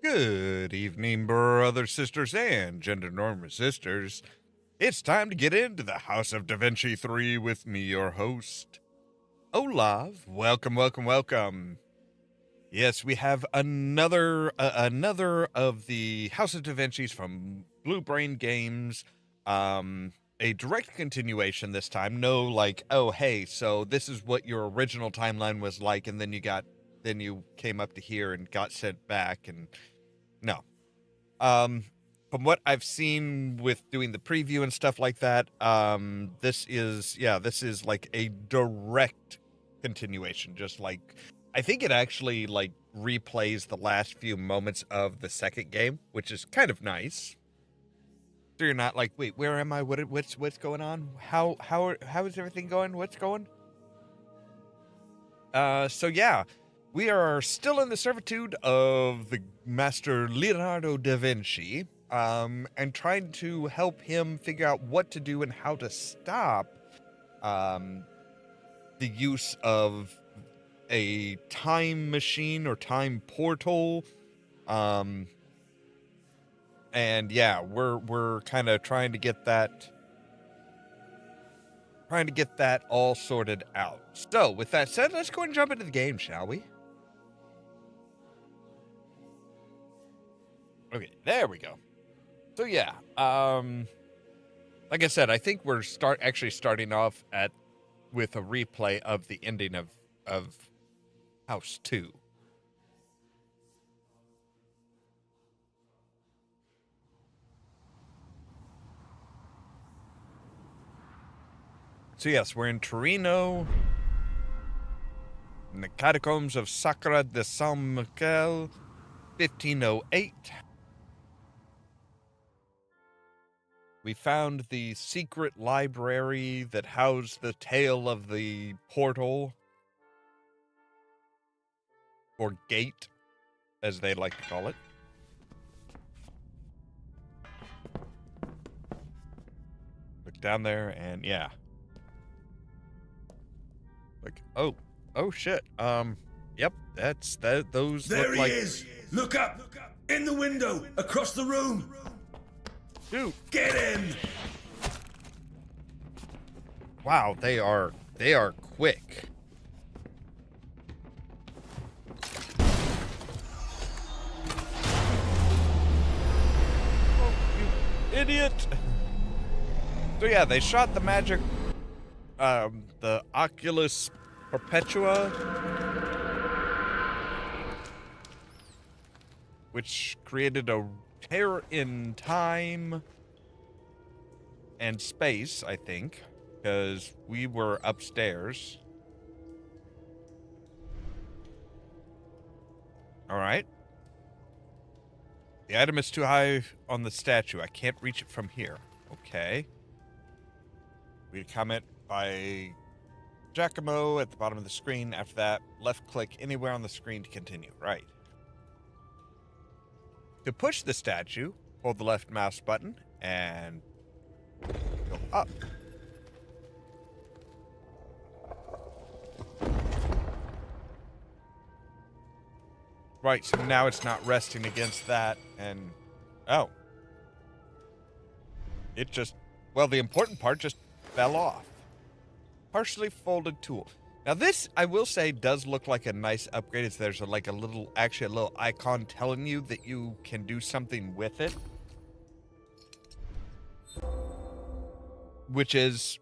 Good evening, brothers, sisters, and gender norm sisters. It's time to get into the House of Da Vinci 3 with me, your host, Ollamh. Welcome, welcome, welcome. Yes, we have another of the House of Da Vinci's from Blue Brain Games. A direct continuation this time. No, like, oh, hey, so this is what your original timeline was like, and then you came up to here and got sent back, and no. From what I've seen with doing the preview and stuff like that, this is like a direct continuation. Just like, I think it actually like replays the last few moments of the second game, which is kind of nice. So you're not like, wait, where am I? What's going on? How is everything going? What's going? So yeah. We are still in the servitude of the master Leonardo da Vinci, and trying to help him figure out what to do and how to stop the use of a time machine or time portal. And yeah, we're kind of trying to get that all sorted out. So with that said, let's go and jump into the game, shall we? Okay, there we go. So yeah, like I said, I think we're starting off with a replay of the ending of House 2. So yes, we're in Torino, in the catacombs of Sacra de San Michele, 1508. We found the secret library that housed the tale of the portal, or gate, as they like to call it. Look down there, and yeah. Like, oh shit. Yep, those there look he like... is! Look up! In the window! Across the room! Dude. Get him! Wow, they are quick. Oh, you idiot! So yeah, they shot the magic, the Oculus Perpetua, which created a tear in time and space, I think, because we were upstairs. All right. The item is too high on the statue. I can't reach it from here. Okay. We comment by Giacomo at the bottom of the screen. After that, left click anywhere on the screen to continue. Right. To push the statue, hold the left mouse button and go up. Right, so now it's not resting against that, and... oh. It just... well, the important part just fell off. Partially folded tool. Now this, I will say, does look like a nice upgrade. There's a little icon telling you that you can do something with it. Which is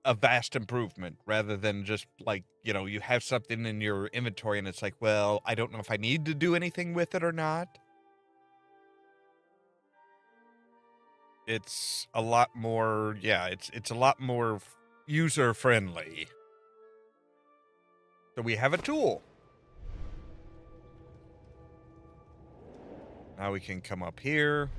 a vast improvement, rather than just like, you have something in your inventory and it's like, well, I don't know if I need to do anything with it or not. It's a lot more, yeah, it's a lot more user-friendly. So we have a tool. Now we can come up here.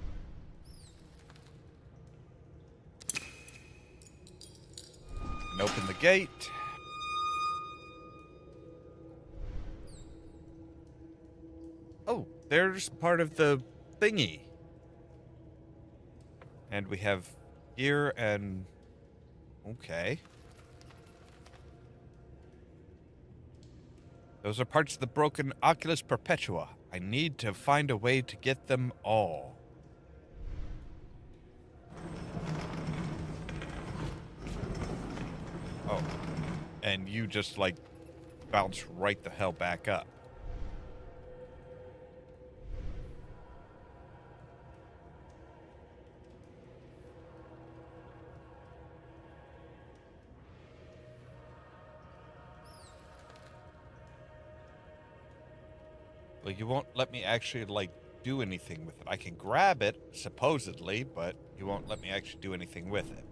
And open the gate. Oh, there's part of the thingy. And we have here and... okay. Those are parts of the broken Oculus Perpetua. I need to find a way to get them all. Oh, and you just, like, bounce right the hell back up. Well, you won't let me actually, like, do anything with it. I can grab it, supposedly, but you won't let me actually do anything with it.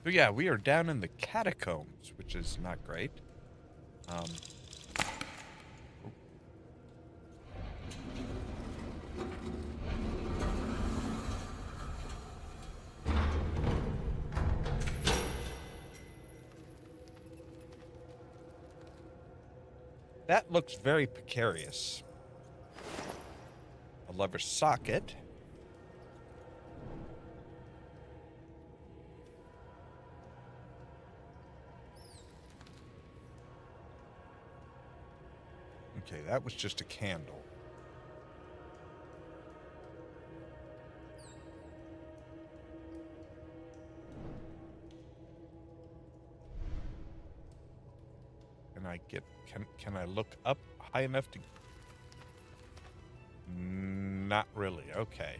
So yeah, we are down in the catacombs, which is not great. That looks very precarious. A lever socket. Okay, that was just a candle. Can I look up high enough to... Not really, okay.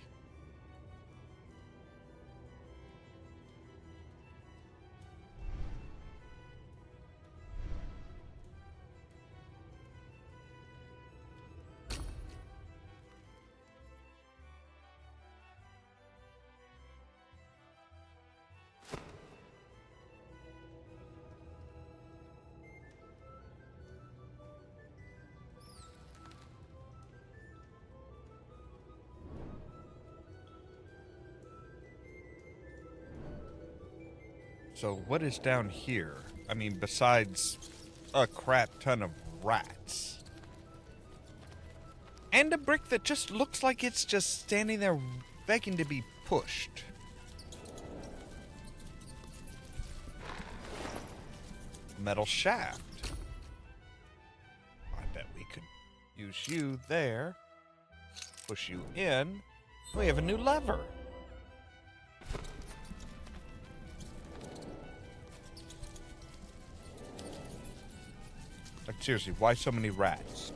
So what is down here? I mean, besides a crap ton of rats. And a brick that just looks like it's just standing there begging to be pushed. Metal shaft. I bet we could use you there. Push you in. We have a new lever. Like, seriously, why so many rats?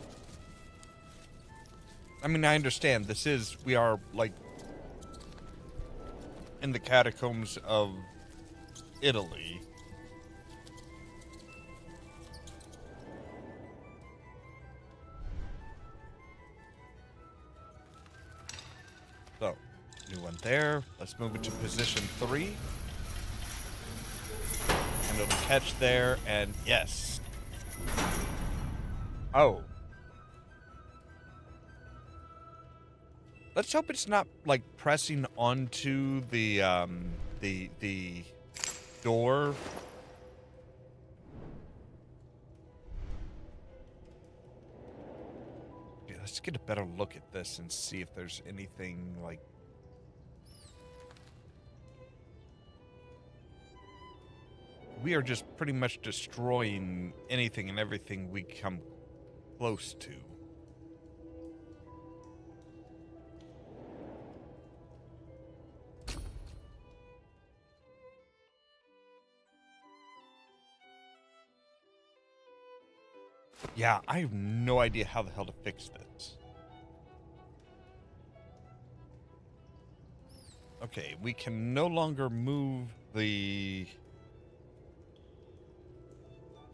I mean, I understand we are, like, in the catacombs of Italy. So, new one there. Let's move it to position 3. And it'll catch there, and yes. Oh. Let's hope it's not, like, pressing onto the door. Yeah, let's get a better look at this and see if there's anything, like... We are just pretty much destroying anything and everything we come close to. Yeah, I have no idea how the hell to fix this. Okay, we can no longer move the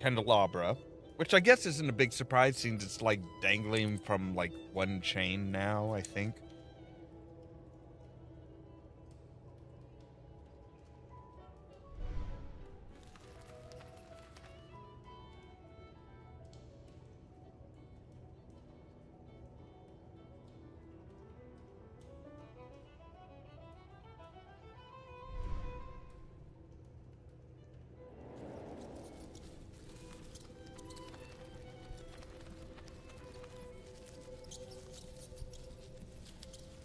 candelabra, which I guess isn't a big surprise since it's like dangling from like one chain now, I think.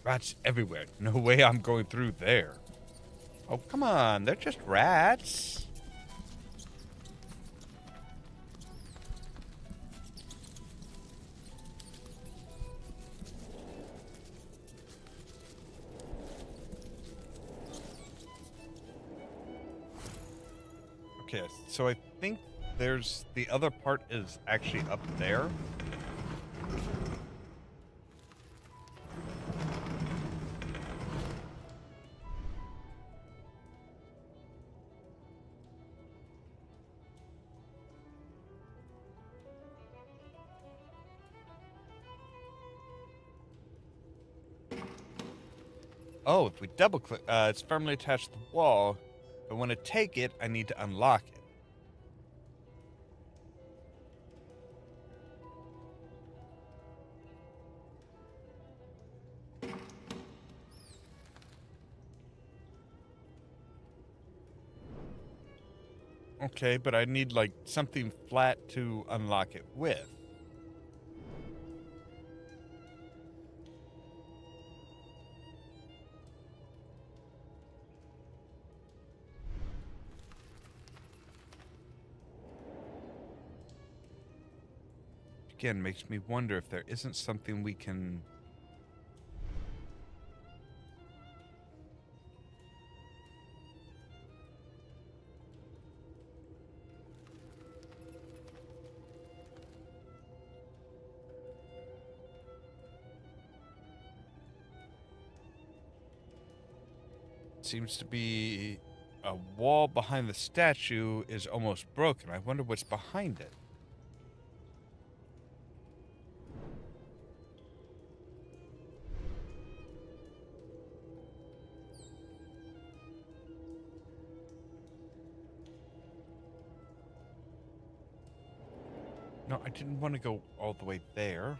Rats everywhere. No way I'm going through there. Oh, come on. They're just rats. Okay, so I think there's the other part is actually up there. Oh, if we double click, it's firmly attached to the wall. But when I take it, I need to unlock it. Okay, but I need, like, something flat to unlock it with. Again, makes me wonder if there isn't something we can... Seems to be a wall behind the statue is almost broken. I wonder what's behind it. No, I didn't want to go all the way there.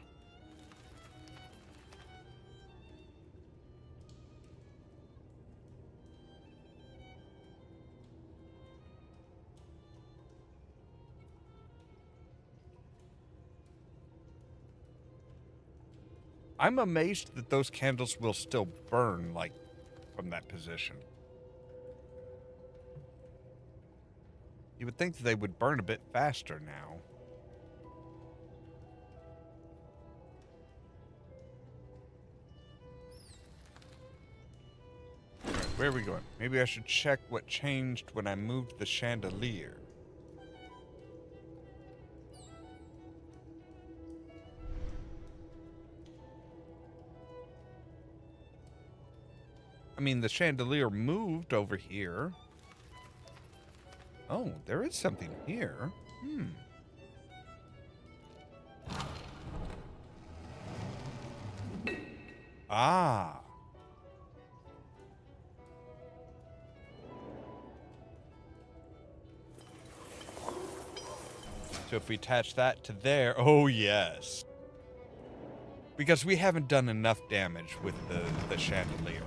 I'm amazed that those candles will still burn, like, from that position. You would think that they would burn a bit faster now. All right, where are we going? Maybe I should check what changed when I moved the chandelier. I mean, the chandelier moved over here. Oh, there is something here. Ah. So if we attach that to there, oh yes. Because we haven't done enough damage with the chandelier.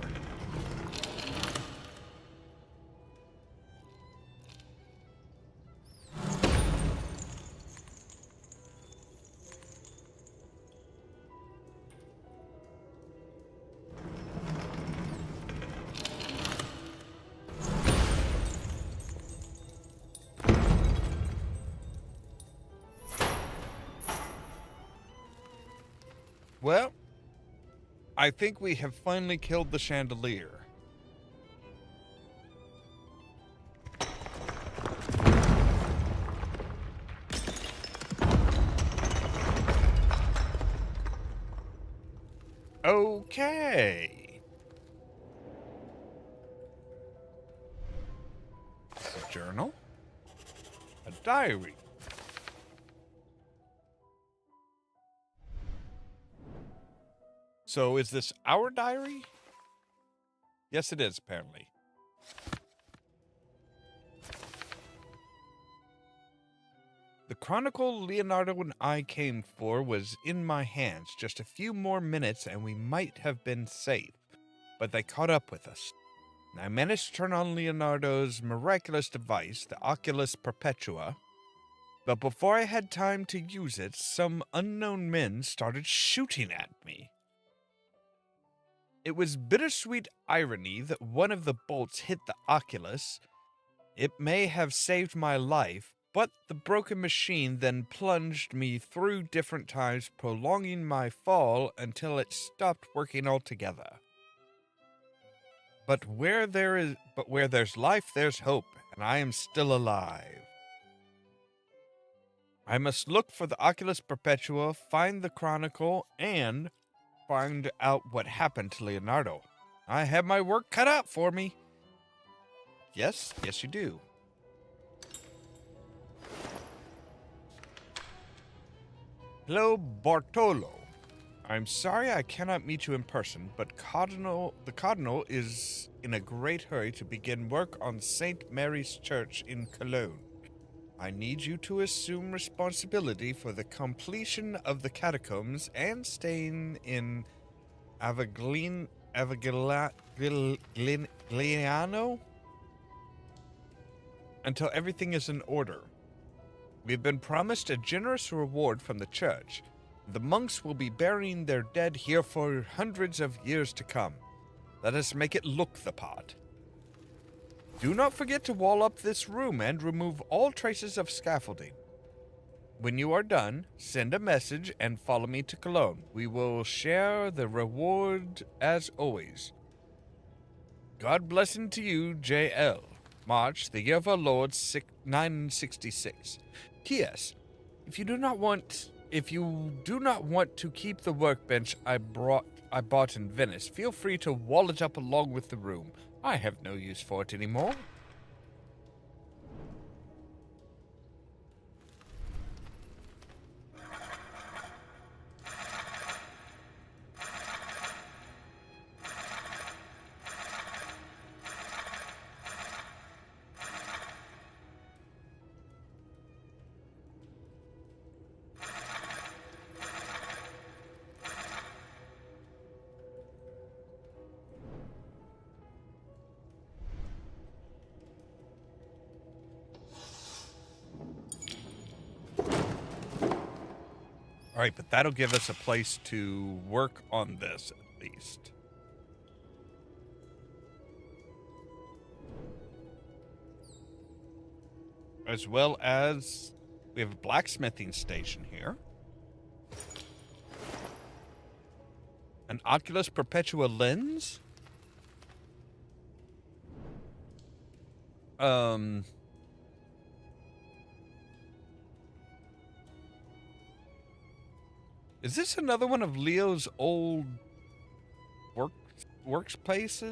Well, I think we have finally killed the chandelier. Okay. A journal. A diary. So is this our diary? Yes, it is, apparently. The chronicle Leonardo and I came for was in my hands. Just a few more minutes and we might have been safe. But they caught up with us. I managed to turn on Leonardo's miraculous device, the Oculus Perpetua. But before I had time to use it, some unknown men started shooting at me. It was bittersweet irony that one of the bolts hit the oculus. It may have saved my life, but the broken machine then plunged me through different times, prolonging my fall until it stopped working altogether. But where there's life, there's hope, and I am still alive. I must look for the Oculus Perpetua, find the Chronicle, and find out what happened to Leonardo. I have my work cut out for me. Yes, you do. Hello, Bartolo. I'm sorry I cannot meet you in person, but the Cardinal is in a great hurry to begin work on St. Mary's Church in Cologne. I need you to assume responsibility for the completion of the catacombs and staying in Avigliano until everything is in order. We've been promised a generous reward from the church. The monks will be burying their dead here for hundreds of years to come. Let us make it look the part. Do not forget to wall up this room and remove all traces of scaffolding. When you are done, send a message and follow me to Cologne. We will share the reward as always. God blessing to you, J.L. March, the year of our Lord, 966. P.S. If you do not want to keep the workbench I bought in Venice, feel free to wall it up along with the room. I have no use for it anymore. All right, but that'll give us a place to work on this, at least. As well as we have a blacksmithing station here. An Oculus Perpetua lens. Is this another one of Leo's old work spots?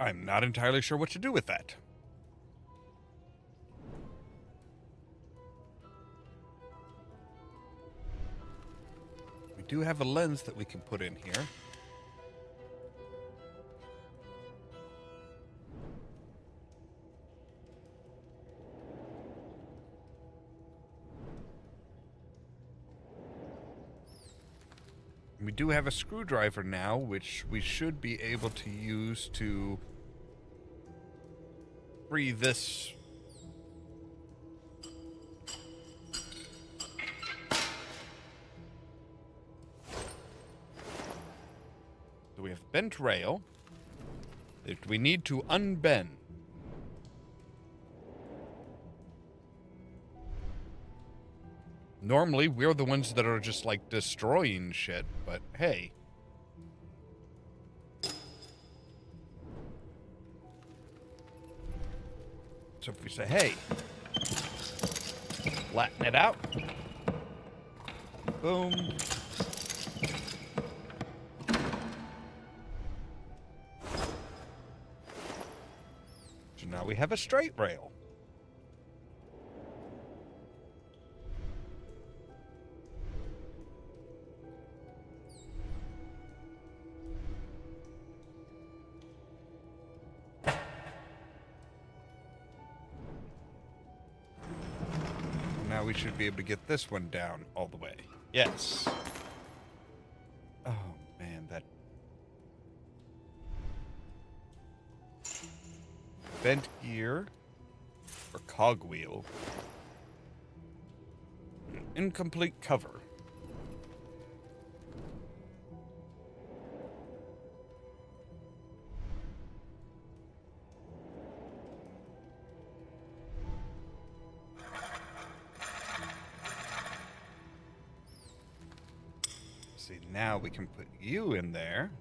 I'm not entirely sure what to do with that. We do have a lens that we can put in here. We do have a screwdriver now, which we should be able to use to free this. So we have bent rail that we need to unbend. Normally, we're the ones that are just, like, destroying shit, but hey. So if we say, hey, flatten it out. Boom. So now we have a straight rail. Now we should be able to get this one down all the way. Yes. Oh, man, that... Bent gear or cogwheel. Incomplete cover. See, now we can put you in there.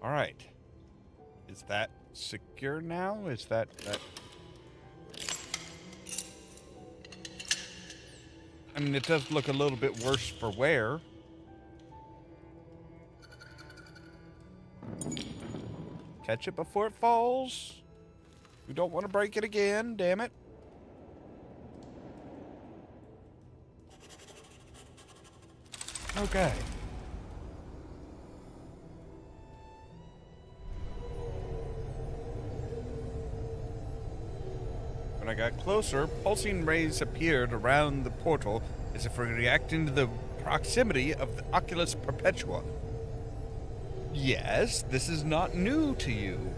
All right. Is that secure now? Is that... I mean, it does look a little bit worse for wear. Catch it before it falls. We don't want to break it again, damn it. Okay. When I got closer, pulsing rays appeared around the portal as if reacting to the proximity of the Oculus Perpetua. Yes, this is not new to you.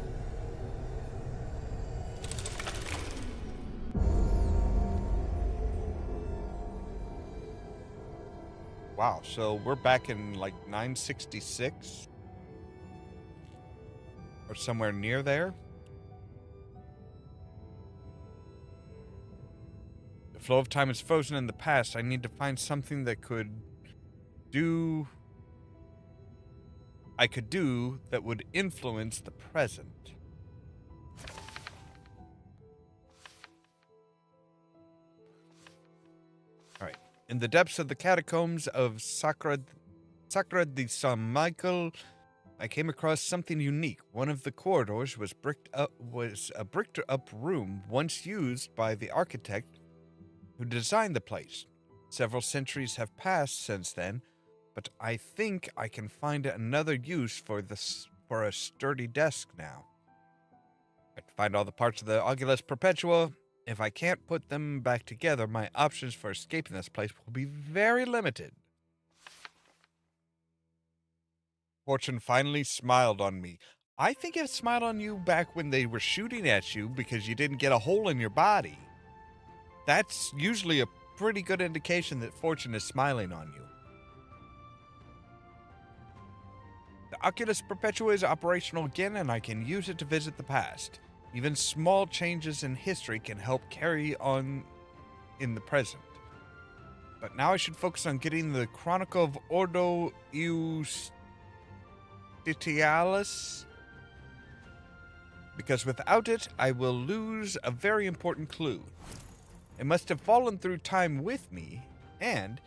Wow, so we're back in like 966? Or somewhere near there? The flow of time is frozen in the past. I need to find something that I could do that would influence the present. All right. In the depths of the catacombs of Sacra de San Michael, I came across something unique. One of the corridors was a bricked up room once used by the architect who designed the place. Several centuries have passed since then, but I think I can find another use for a sturdy desk now. I can find all the parts of the Oculus Perpetua. If I can't put them back together, my options for escaping this place will be very limited. Fortune finally smiled on me. I think it smiled on you back when they were shooting at you because you didn't get a hole in your body. That's usually a pretty good indication that Fortune is smiling on you. The Oculus Perpetua is operational again, and I can use it to visit the past. Even small changes in history can help carry on in the present. But now I should focus on getting the Chronicle of Ordo Justitialis, because without it, I will lose a very important clue. It must have fallen through time with me, and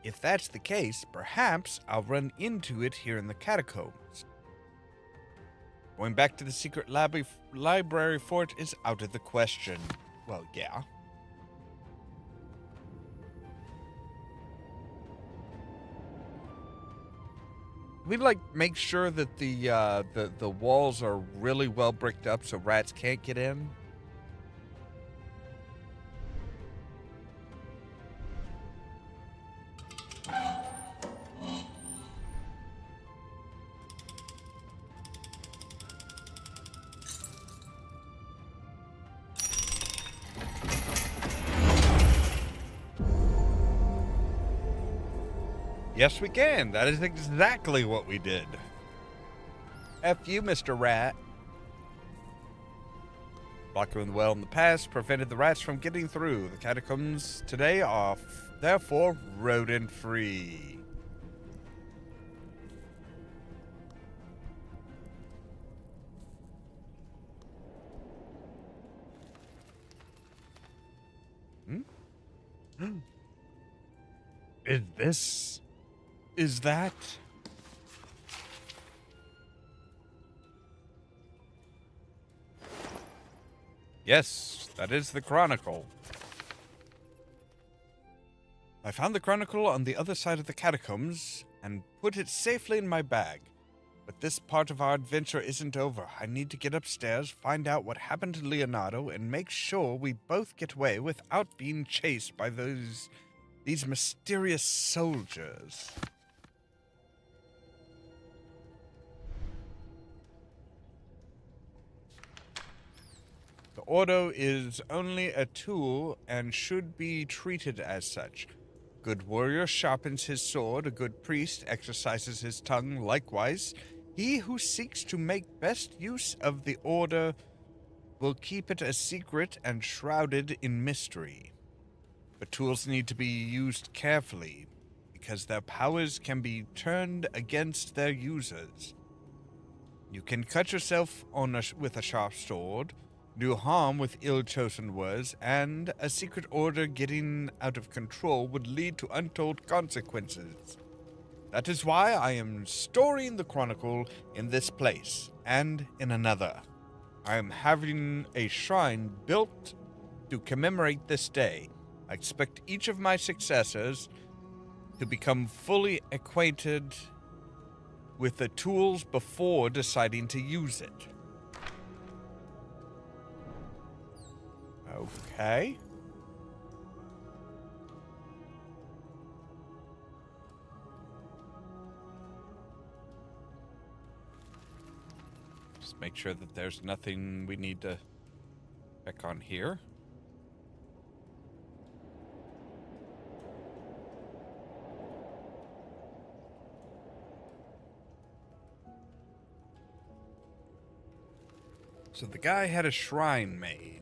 if that's the case, perhaps I'll run into it here in the catacombs. Going back to the secret library fort is out of the question. Well, yeah. We make sure that the walls are really well bricked up so rats can't get in. Yes, we can. That is exactly what we did. F you, Mr. Rat. Blocking the well in the past prevented the rats from getting through. The catacombs today are therefore rodent-free. Is that? Yes, that is the Chronicle. I found the Chronicle on the other side of the catacombs and put it safely in my bag. But this part of our adventure isn't over. I need to get upstairs, find out what happened to Leonardo, and make sure we both get away without being chased by these mysterious soldiers. The Ordo is only a tool and should be treated as such. A good warrior sharpens his sword, a good priest exercises his tongue likewise. He who seeks to make best use of the Order will keep it a secret and shrouded in mystery. But tools need to be used carefully, because their powers can be turned against their users. You can cut yourself with a sharp sword, do harm with ill-chosen words, and a secret order getting out of control would lead to untold consequences. That is why I am storing the Chronicle in this place, and in another. I am having a shrine built to commemorate this day. I expect each of my successors to become fully acquainted with the tools before deciding to use it. Okay. Just make sure that there's nothing we need to check on here. So the guy had a shrine made.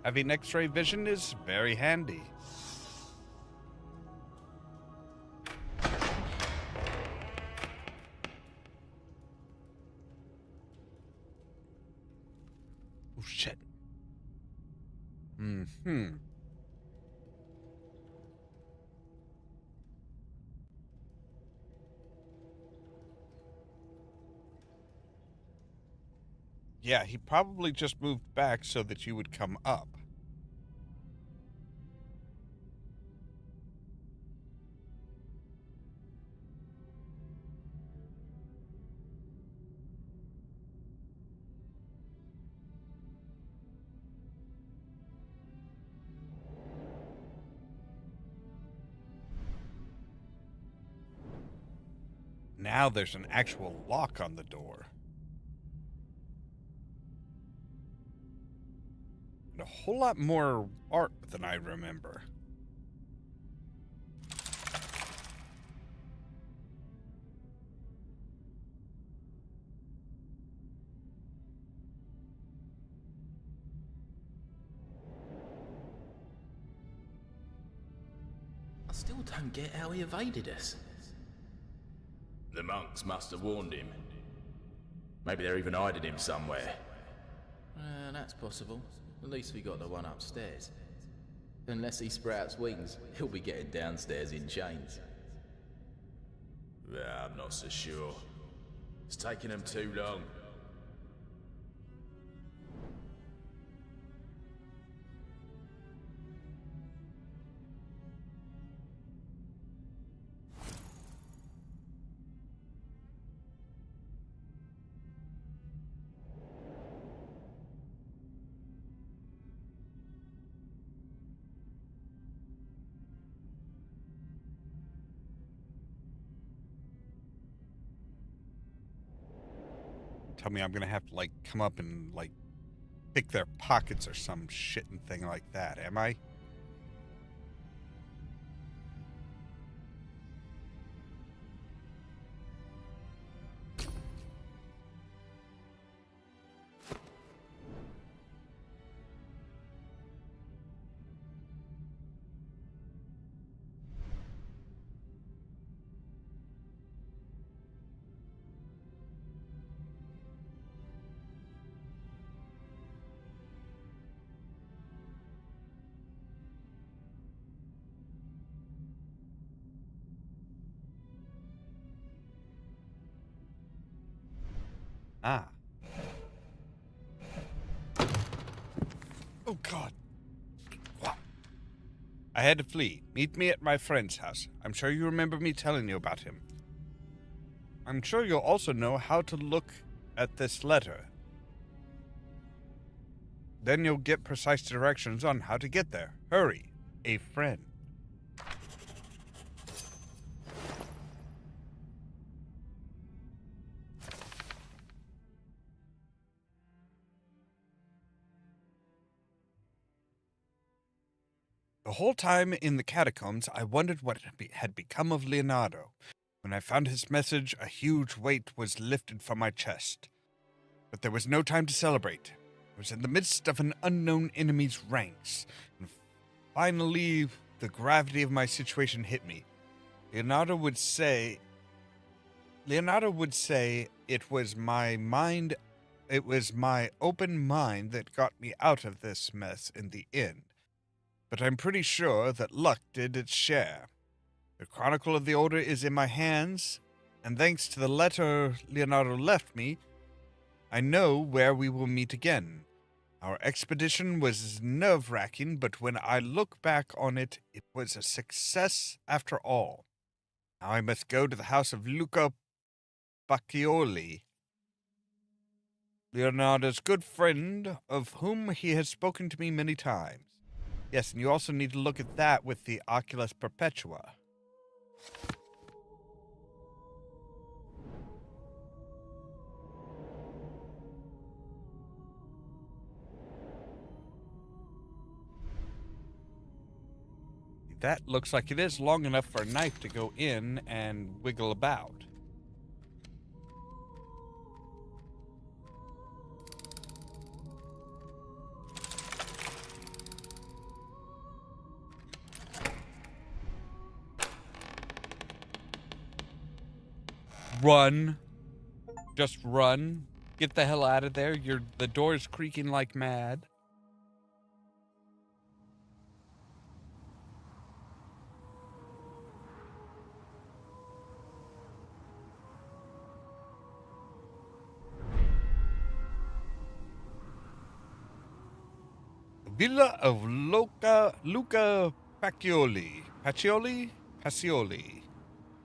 Having X-ray vision is very handy. Oh, shit. Yeah, he probably just moved back so that you would come up. Now there's an actual lock on the door. And a whole lot more art than I remember. I still don't get how he evaded us. The monks must have warned him. Maybe they're even hiding him somewhere. That's possible. At least we got the one upstairs. Unless he sprouts wings, he'll be getting downstairs in chains. I'm not so sure. It's taking them too long. tell me I'm gonna have to, like, come up and, like, pick their pockets or some shitting thing like that, am I? Ah. Oh, God. What? I had to flee. Meet me at my friend's house. I'm sure you remember me telling you about him. I'm sure you'll also know how to look at this letter. Then you'll get precise directions on how to get there. Hurry. A friend. The whole time in the catacombs, I wondered what had become of Leonardo. When I found his message, a huge weight was lifted from my chest. But there was no time to celebrate. I was in the midst of an unknown enemy's ranks, and finally the gravity of my situation hit me. Leonardo would say it was my open mind that got me out of this mess in the end. But I'm pretty sure that luck did its share. The Chronicle of the Order is in my hands, and thanks to the letter Leonardo left me, I know where we will meet again. Our expedition was nerve-wracking, but when I look back on it, it was a success after all. Now I must go to the house of Luca Bacchioli, Leonardo's good friend, of whom he has spoken to me many times. Yes, and you also need to look at that with the Oculus Perpetua. That looks like it is long enough for a knife to go in and wiggle about. Run. Just run. Get the hell out of there. The door's creaking like mad. Villa of Luca Pacioli. Pacioli.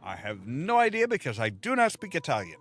I have no idea because I do not speak Italian.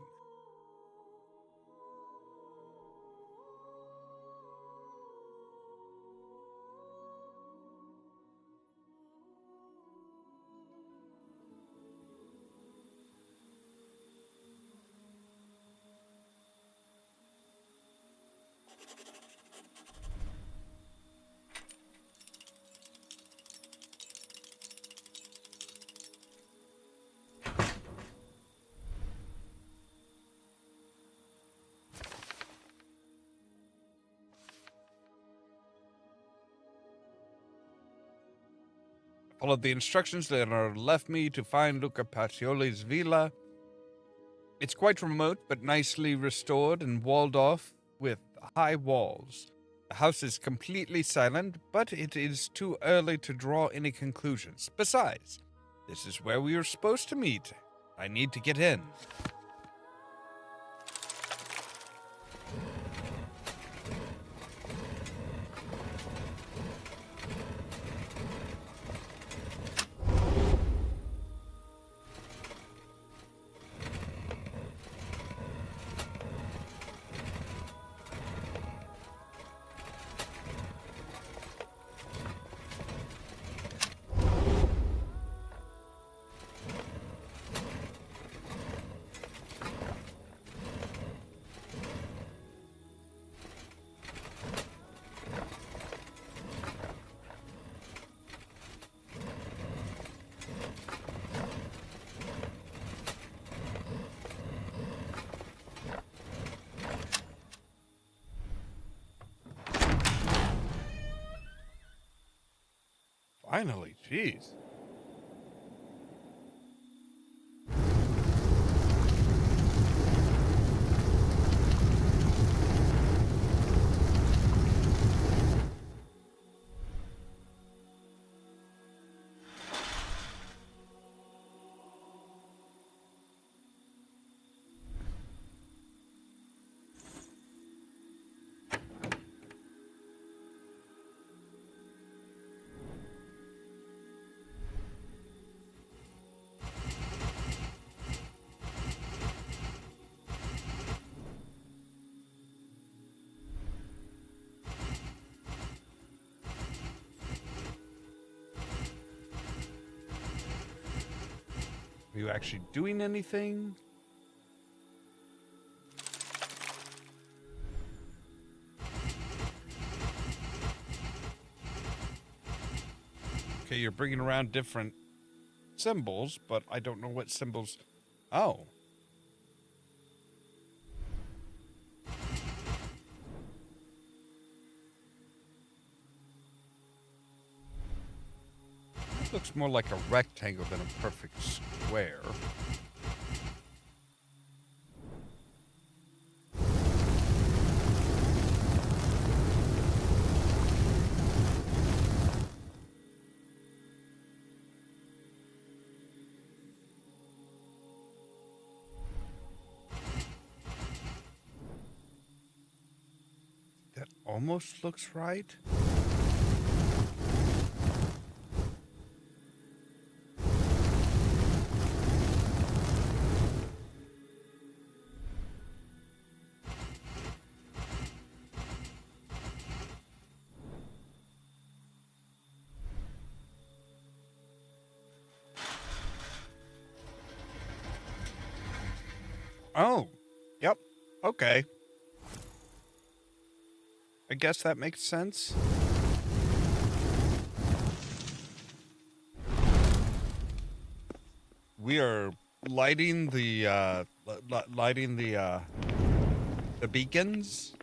Followed the instructions that are left me to find Luca Pacioli's villa. It's quite remote, but nicely restored and walled off with high walls. The house is completely silent, but it is too early to draw any conclusions. Besides, this is where we were supposed to meet. I need to get in. Finally, jeez. Are you actually doing anything? Okay, you're bringing around different symbols, but I don't know what symbols. Oh. That looks more like a rectangle than a perfect square. That almost looks right. Oh, yep. Okay. I guess that makes sense. We are lighting the beacons.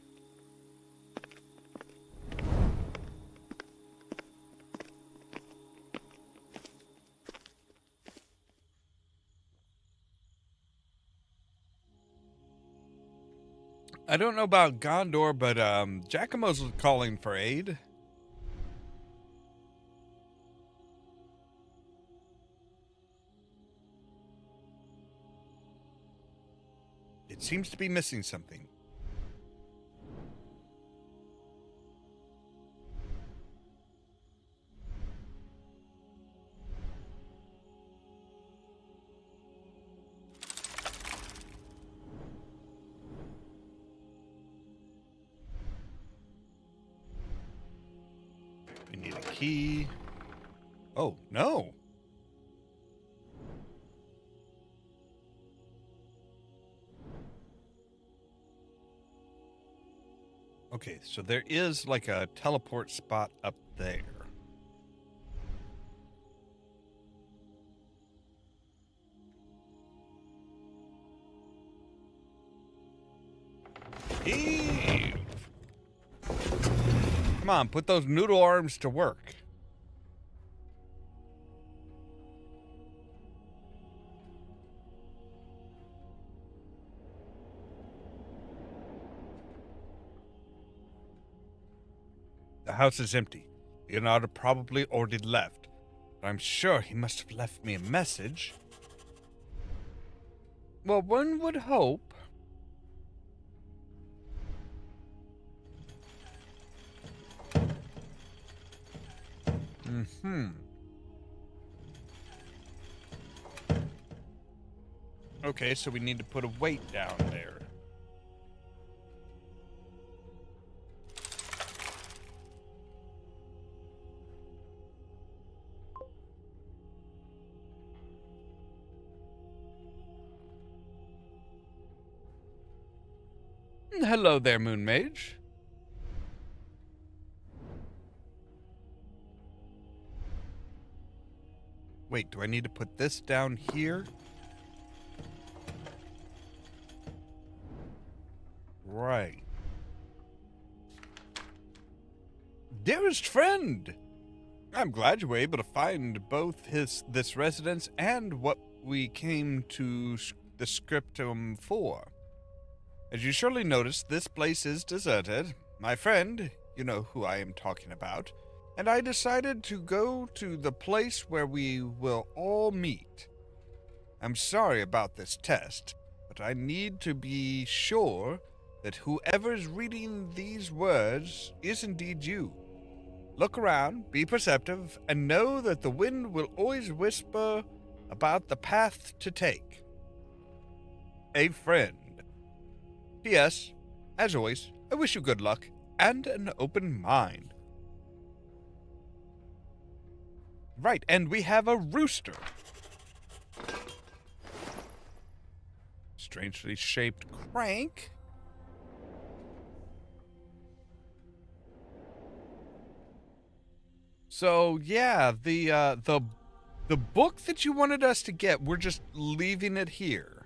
I don't know about Gondor, but Giacomo's calling for aid. It seems to be missing something. We need a key. Oh, no. Okay, so there is like a teleport spot up there. Eve! Come on, put those noodle arms to work. The house is empty. Leonardo probably already left. But I'm sure he must have left me a message. Well, one would hope. Okay, so we need to put a weight down there. Hello there, Moon Mage. Wait, do I need to put this down here? Right. Dearest friend, I'm glad you were able to find both this residence and what we came to the scriptum for. As you surely noticed, this place is deserted. My friend, you know who I am talking about, and I decided to go to the place where we will all meet. I'm sorry about this test, but I need to be sure that whoever's reading these words is indeed you. Look around, be perceptive, and know that the wind will always whisper about the path to take. A friend. P.S. As always, I wish you good luck and an open mind. Right, and we have a rooster. Strangely shaped crank. So yeah, the book that you wanted us to get, we're just leaving it here.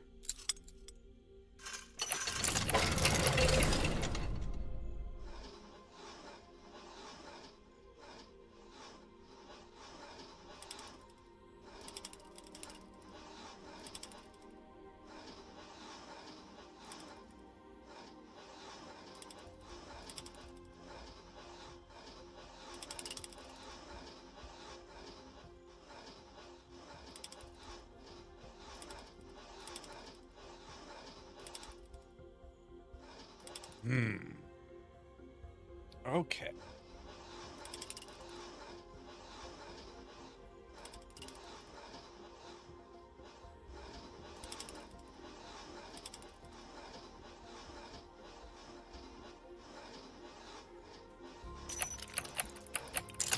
Okay.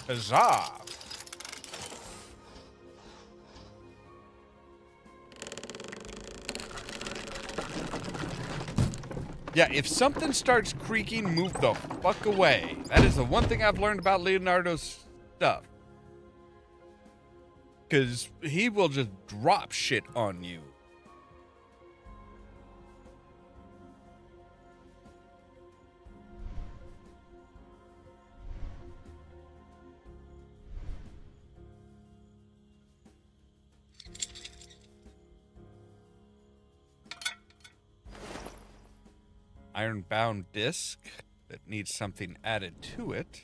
Huzzah! Yeah, if something starts creaking, move the fuck away. That is the one thing I've learned about Leonardo's stuff. Because he will just drop shit on you. Iron-bound disc that needs something added to it.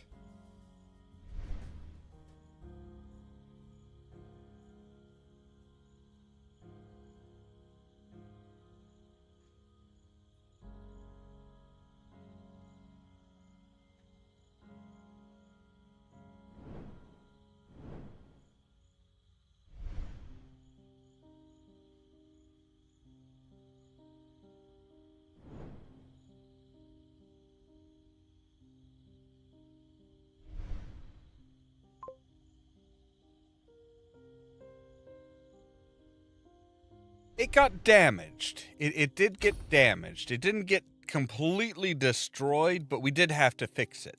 It got damaged. It did get damaged. It didn't get completely destroyed, but we did have to fix it.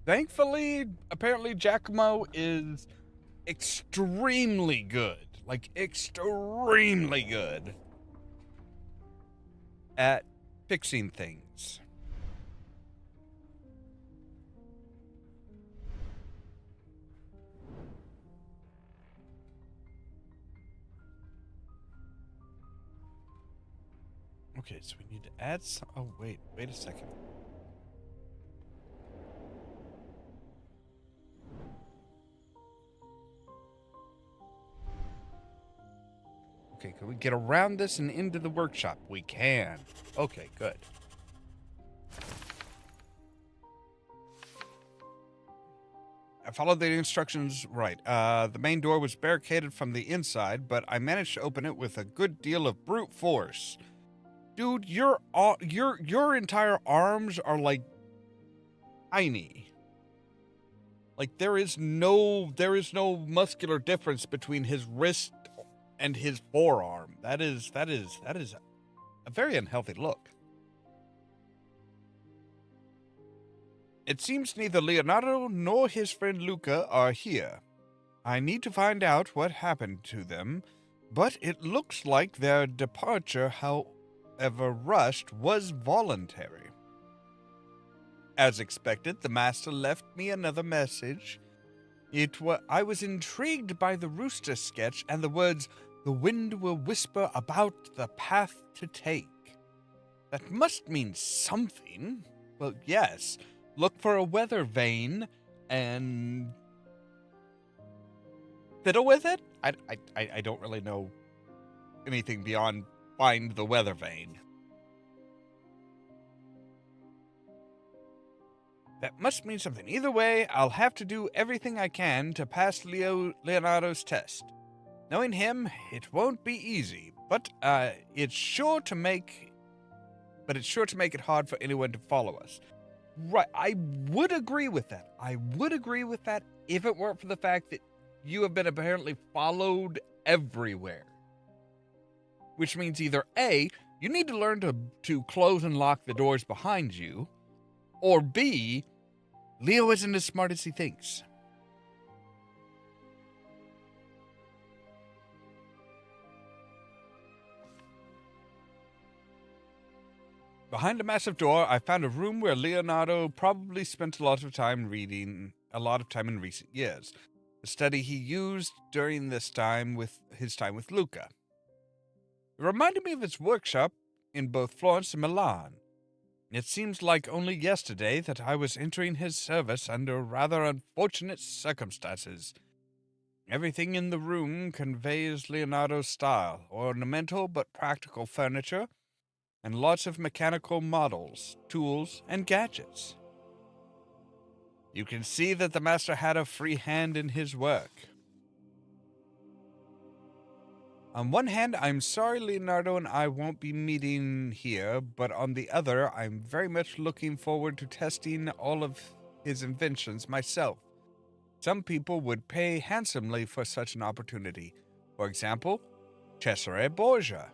Thankfully, apparently Giacomo is extremely good. Like, extremely good at fixing things. Okay, so we need to add some... Oh, wait a second. Okay, can we get around this and into the workshop? We can. Okay, good. I followed the instructions right. The main door was barricaded from the inside, but I managed to open it with a good deal of brute force. Dude, your entire arms are like tiny. Like there is no muscular difference between his wrist and his forearm. That is a very unhealthy look. It seems neither Leonardo nor his friend Luca are here. I need to find out what happened to them, But it looks like their departure, however rushed, was voluntary. As expected, the master left me another message. I was intrigued by the rooster sketch and the words, "The wind will whisper about the path to take." That must mean something. Well, yes. Look for a weather vane and fiddle with it? I don't really know anything beyond find the weather vane. That must mean something. Either way, I'll have to do everything I can to pass Leonardo's test. Knowing him, it won't be easy, but it's sure to make it hard for anyone to follow us. Right, I would agree with that. If it weren't for the fact that you have been apparently followed everywhere. Which means either A, you need to learn to close and lock the doors behind you, or B, Leo isn't as smart as he thinks. Behind a massive door, I found a room where Leonardo probably spent a lot of time in recent years. The study he used during his time with Luca. It reminded me of his workshop in both Florence and Milan. It seems like only yesterday that I was entering his service under rather unfortunate circumstances. Everything in the room conveys Leonardo's style, ornamental but practical furniture, and lots of mechanical models, tools, and gadgets. You can see that the master had a free hand in his work. On one hand, I'm sorry Leonardo and I won't be meeting here, but on the other, I'm very much looking forward to testing all of his inventions myself. Some people would pay handsomely for such an opportunity. For example, Cesare Borgia.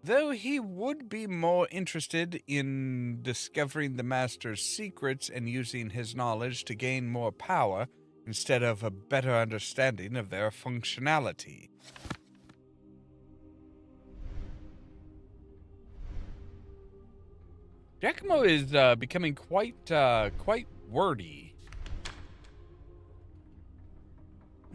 Though he would be more interested in discovering the master's secrets and using his knowledge to gain more power instead of a better understanding of their functionality. Giacomo is becoming quite wordy.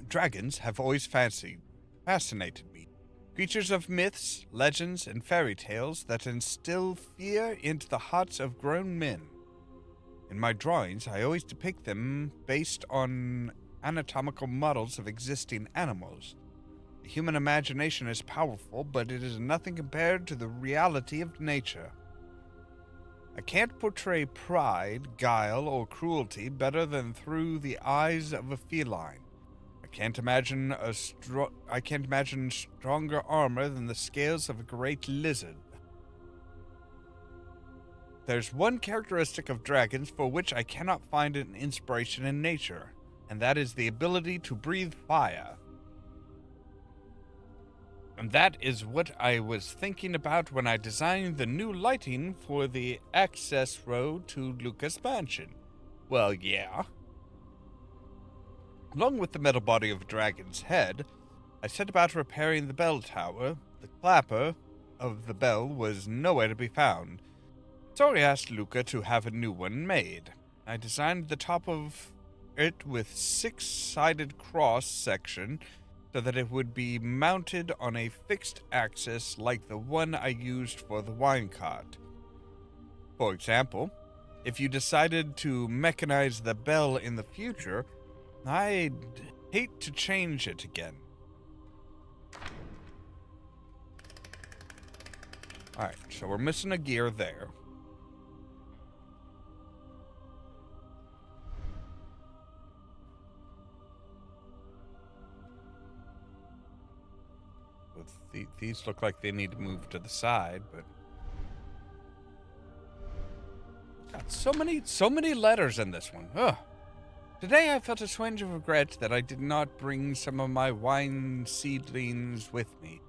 Dragons have always fascinated me. Creatures of myths, legends, and fairy tales that instill fear into the hearts of grown men. In my drawings, I always depict them based on anatomical models of existing animals. The human imagination is powerful, but it is nothing compared to the reality of nature. I can't portray pride, guile, or cruelty better than through the eyes of a feline. I can't imagine stronger armor than the scales of a great lizard. There's one characteristic of dragons for which I cannot find an inspiration in nature, and that is the ability to breathe fire. And that is what I was thinking about when I designed the new lighting for the access road to Luca's mansion. Well, yeah. Along with the metal body of a dragon's head, I set about repairing the bell tower. The clapper of the bell was nowhere to be found, so I asked Luca to have a new one made. I designed the top of it with 6-sided cross section so that it would be mounted on a fixed axis like the one I used for the wine cart. For example, if you decided to mechanize the bell in the future, I'd hate to change it again. Alright, so we're missing a gear there. These look like they need to move to the side, but... God, so many letters in this one. Ugh. Today I felt a twinge of regret that I did not bring some of my wine seedlings with me.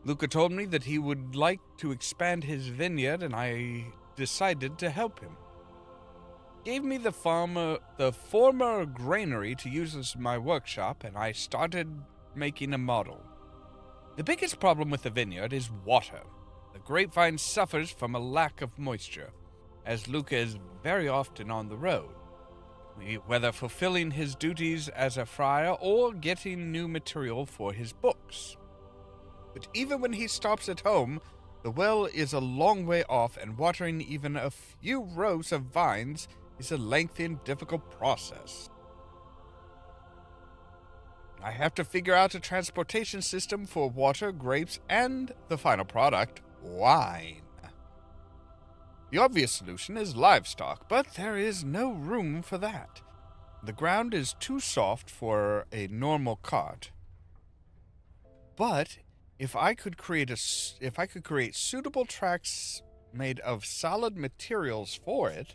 Luca told me that he would like to expand his vineyard, and I decided to help him. He gave me the former granary to use as my workshop, and I started making a model. The biggest problem with the vineyard is water. The grapevine suffers from a lack of moisture, as Luca is very often on the road, whether fulfilling his duties as a friar or getting new material for his books. But even when he stops at home, the well is a long way off, and watering even a few rows of vines is a lengthy and difficult process. I have to figure out a transportation system for water, grapes, and the final product, wine. The obvious solution is livestock, but there is no room for that. The ground is too soft for a normal cart. But if I could create suitable tracks made of solid materials for it,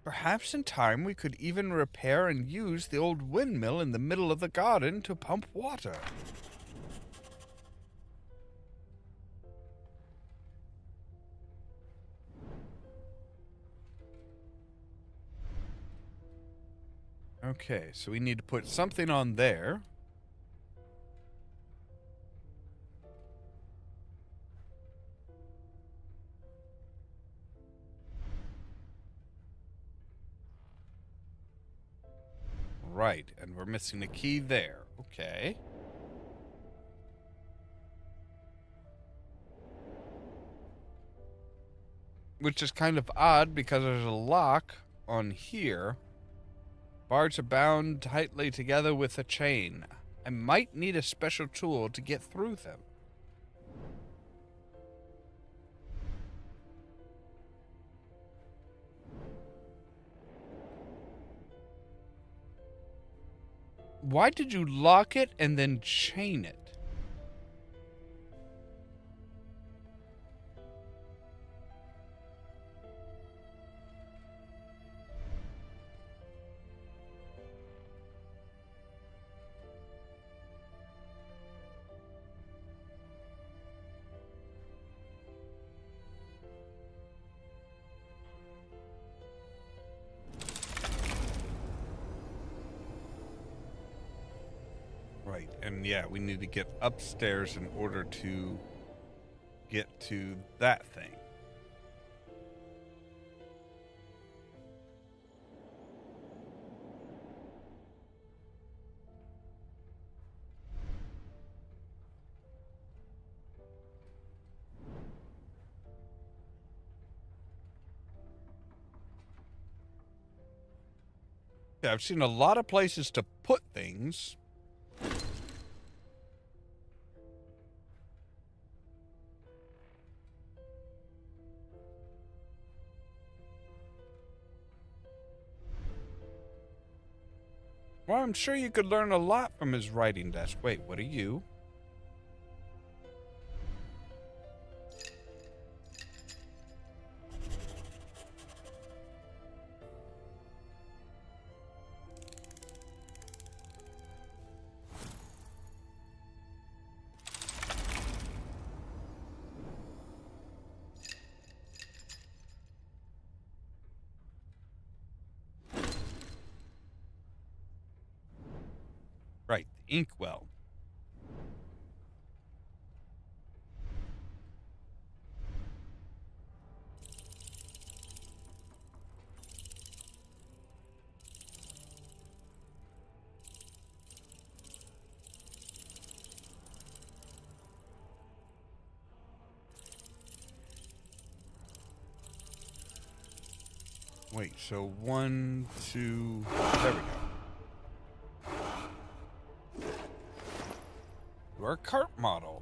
perhaps in time we could even repair and use the old windmill in the middle of the garden to pump water. Okay, so we need to put something on there. Right, and we're missing a key there. Okay. Which is kind of odd because there's a lock on here. Bars are bound tightly together with a chain. I might need a special tool to get through them. Why did you lock it and then chain it? Right, and yeah, we need to get upstairs in order to get to that thing. Yeah, I've seen a lot of places to put things. Well, I'm sure you could learn a lot from his writing desk. Wait, what are you? Right, the inkwell. Wait, so 1, 2, there we go. You're a cart model.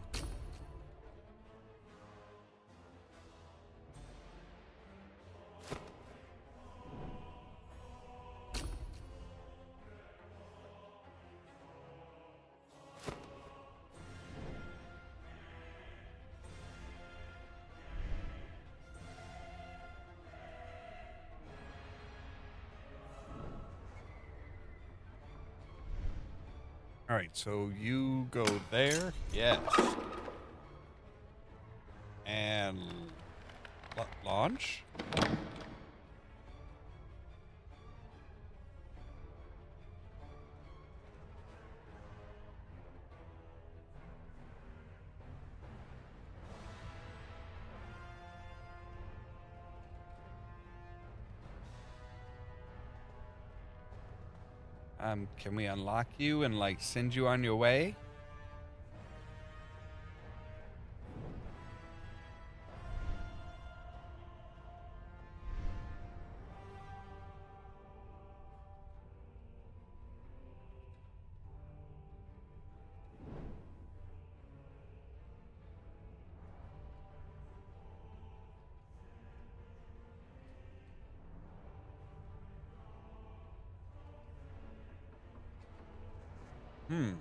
All right, so you go there. Yes. And launch. Can we unlock you and, like, send you on your way? Hmm.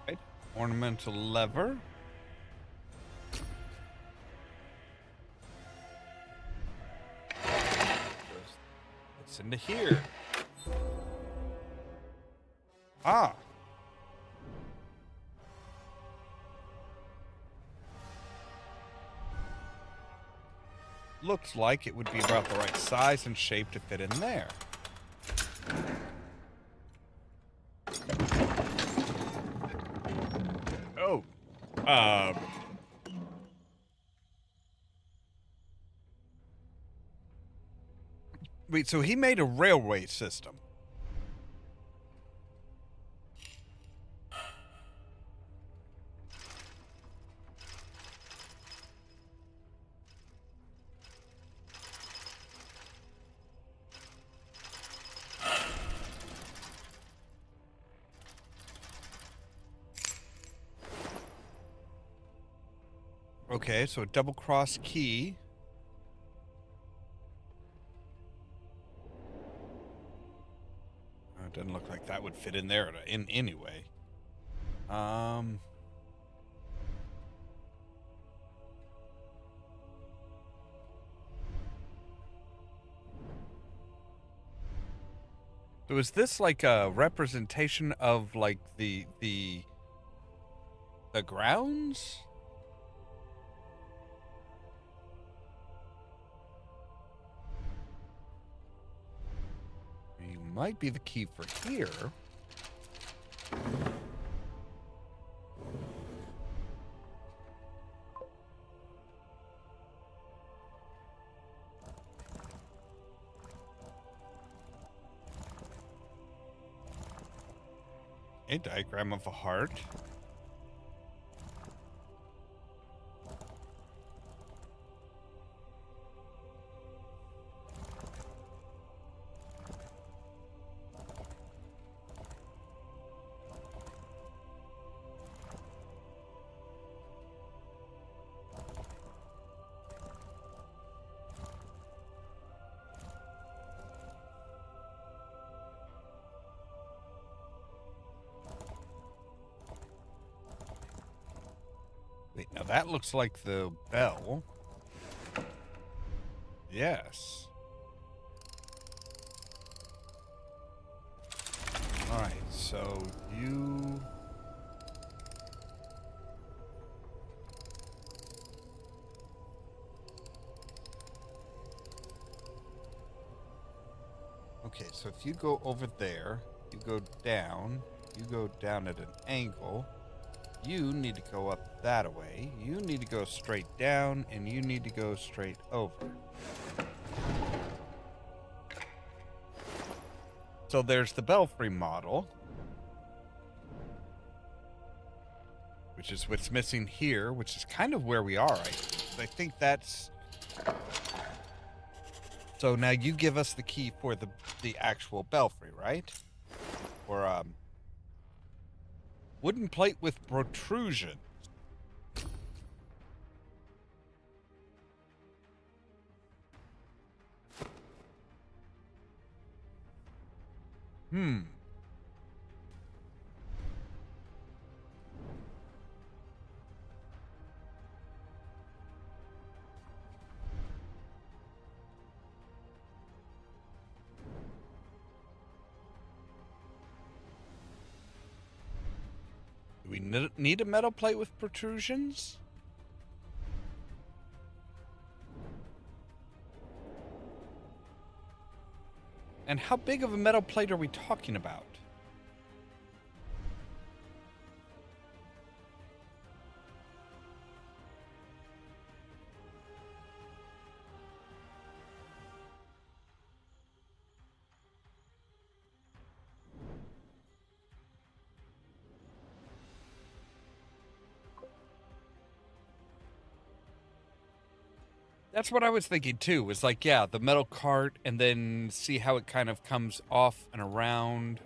Right. Ornamental lever. It's into here. Ah. Looks like it would be about the right size and shape to fit in there. Oh. Wait, so he made a railway system. Okay, so a double cross key. It doesn't look like that would fit in there in any way. So is this like a representation of like the grounds? You might be the key for here. A diagram of a heart. Wait, now that looks like the bell. Yes. Alright, so you... Okay, so if you go over there, you go down at an angle. You need to go up that way. You need to go straight down, and you need to go straight over. So there's the belfry model, which is what's missing here, which is kind of where we are. I think that's... So now you give us the key for the actual belfry, right? Or, wooden plate with protrusion. we need a metal plate with protrusions? And how big of a metal plate are we talking about? That's what I was thinking too. Was like, yeah, the metal cart, and then see how it kind of comes off and around.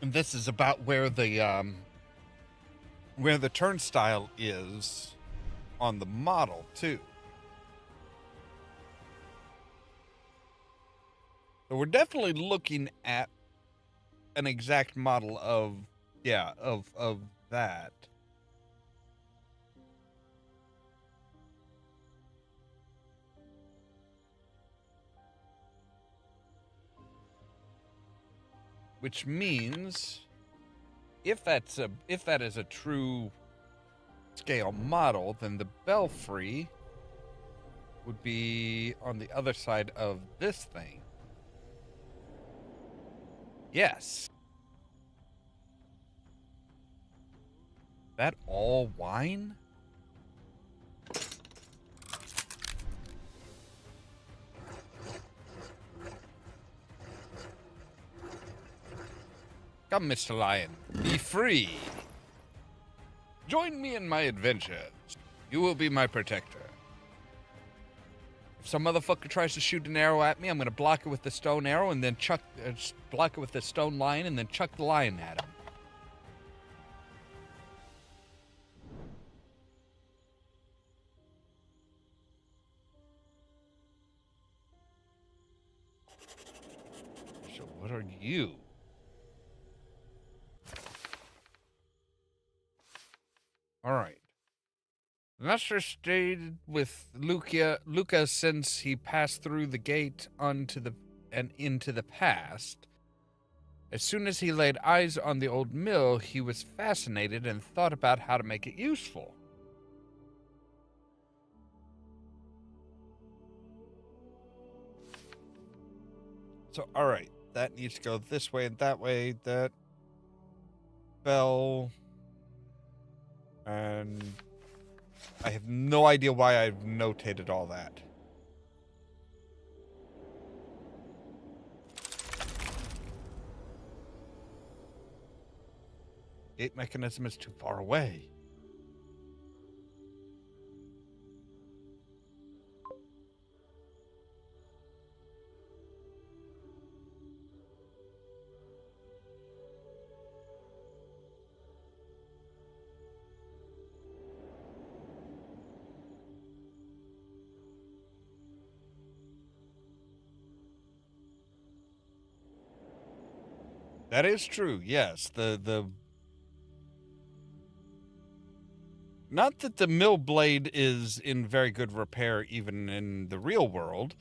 And this is about where the turnstile is on the model too. So we're definitely looking at an exact model of that. Which means if that is a true scale model, then the belfry would be on the other side of this thing. Yes. That all wine? Come, Mr. Lion, be free. Join me in my adventures. You will be my protector. If some motherfucker tries to shoot an arrow at me, I'm gonna block it with the stone arrow and then block it with the stone lion and then chuck the lion at him. So what are you? All right. The master stayed with Luca since he passed through the gate into the past. As soon as he laid eyes on the old mill, he was fascinated and thought about how to make it useful. So, all right, that needs to go this way and that way. That bell, and I have no idea why I've notated all that. Gate mechanism is too far away. That is true, yes. Not that the mill blade is in very good repair even in the real world.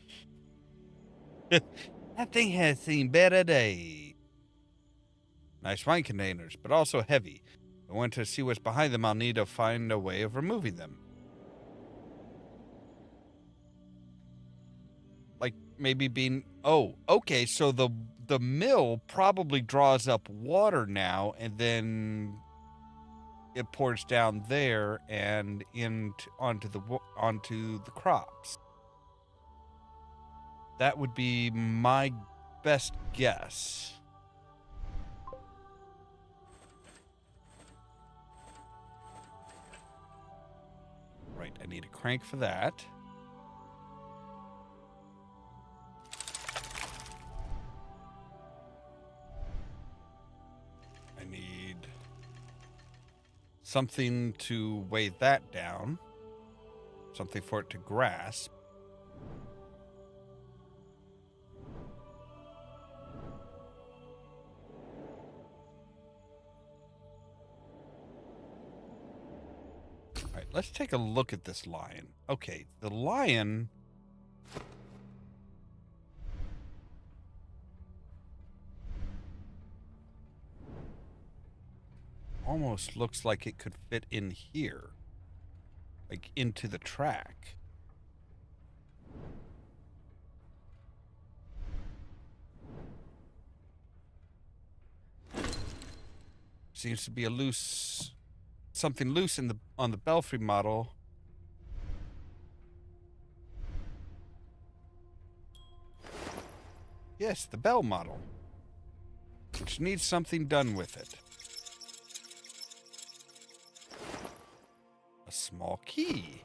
That thing has seen better days. Nice wine containers, but also heavy. If I want to see what's behind them, I'll need to find a way of removing them. Like maybe being... Oh, okay, so the mill probably draws up water now, and then it pours down there and onto the crops. That would be my best guess. Right, I need a crank for that. I need something to weigh that down. Something for it to grasp. All right, let's take a look at this lion. Okay, the lion almost looks like it could fit in here, like into the track. Seems to be a loose, something loose in the on the belfry model. Yes, the bell model, which needs something done with it. A small key.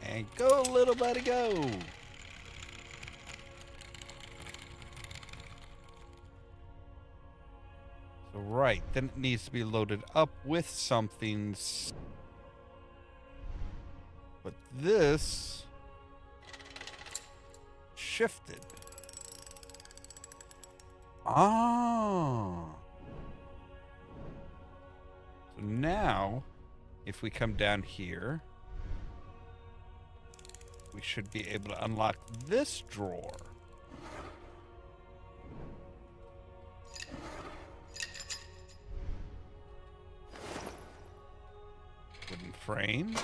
And go, little buddy, go. So, right, then it needs to be loaded up with something. But this shifted. Ah. So now, if we come down here, we should be able to unlock this drawer. Wooden frame.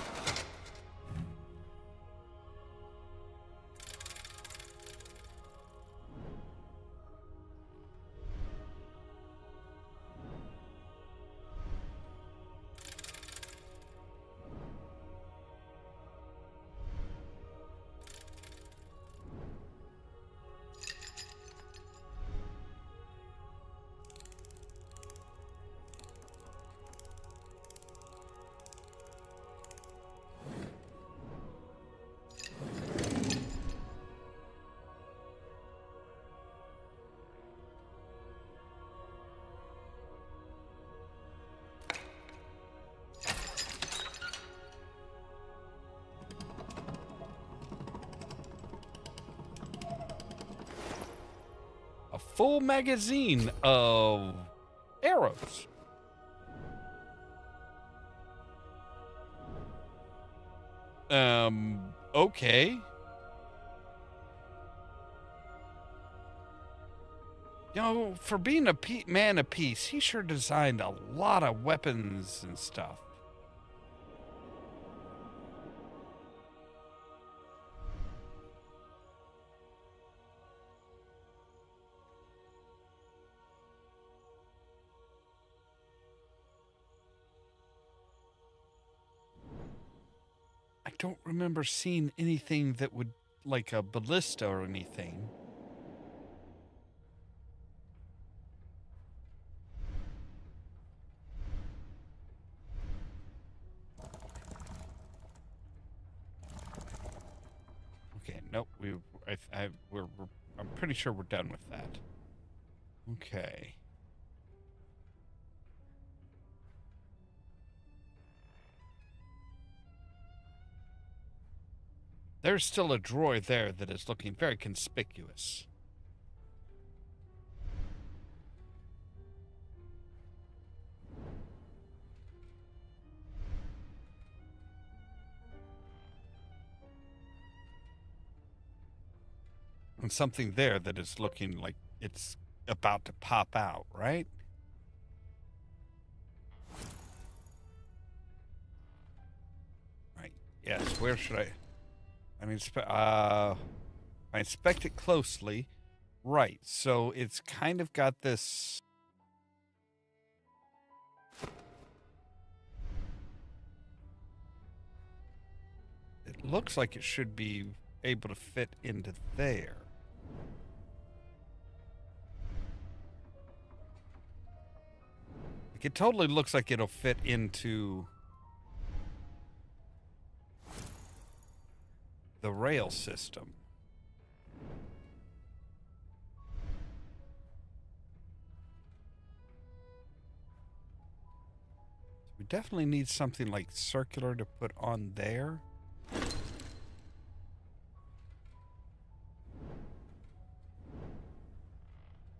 Full magazine of arrows. Okay. You know, for being a man of peace, he sure designed a lot of weapons and stuff. I don't remember seeing anything that would, like a ballista or anything. Okay, nope. I'm pretty sure we're done with that. Okay. There's still a drawer there that is looking very conspicuous. And something there that is looking like it's about to pop out, right? Right. Yes, where should I mean, I inspect it closely. Right, so it's kind of got this... It looks like it should be able to fit into there. Like, it totally looks like it'll fit into... the rail system. We definitely need something like circular to put on there.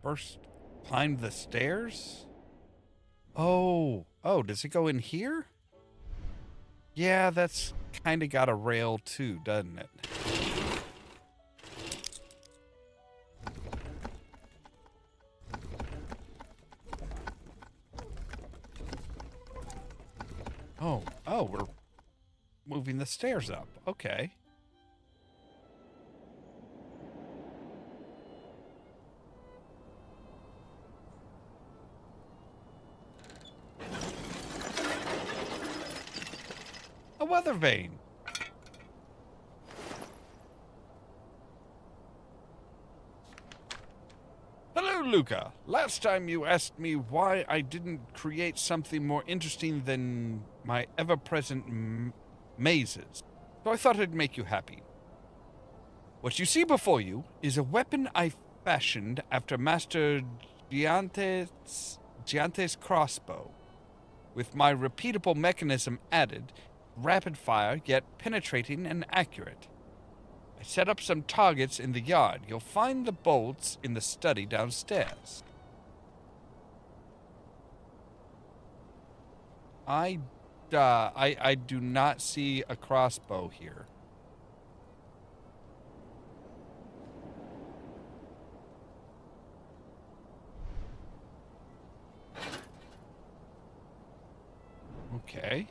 First, climb the stairs? Oh, does it go in here? Yeah, that's kind of got a rail too, doesn't it? Oh, we're moving the stairs up. Okay. A weather vane. Hello, Luca. Last time you asked me why I didn't create something more interesting than my ever-present mazes. So I thought I'd make you happy. What you see before you is a weapon I fashioned after Master Giante's crossbow. With my repeatable mechanism added, rapid fire, yet penetrating and accurate. I set up some targets in the yard. You'll find the bolts in the study downstairs. I do not see a crossbow here. Okay.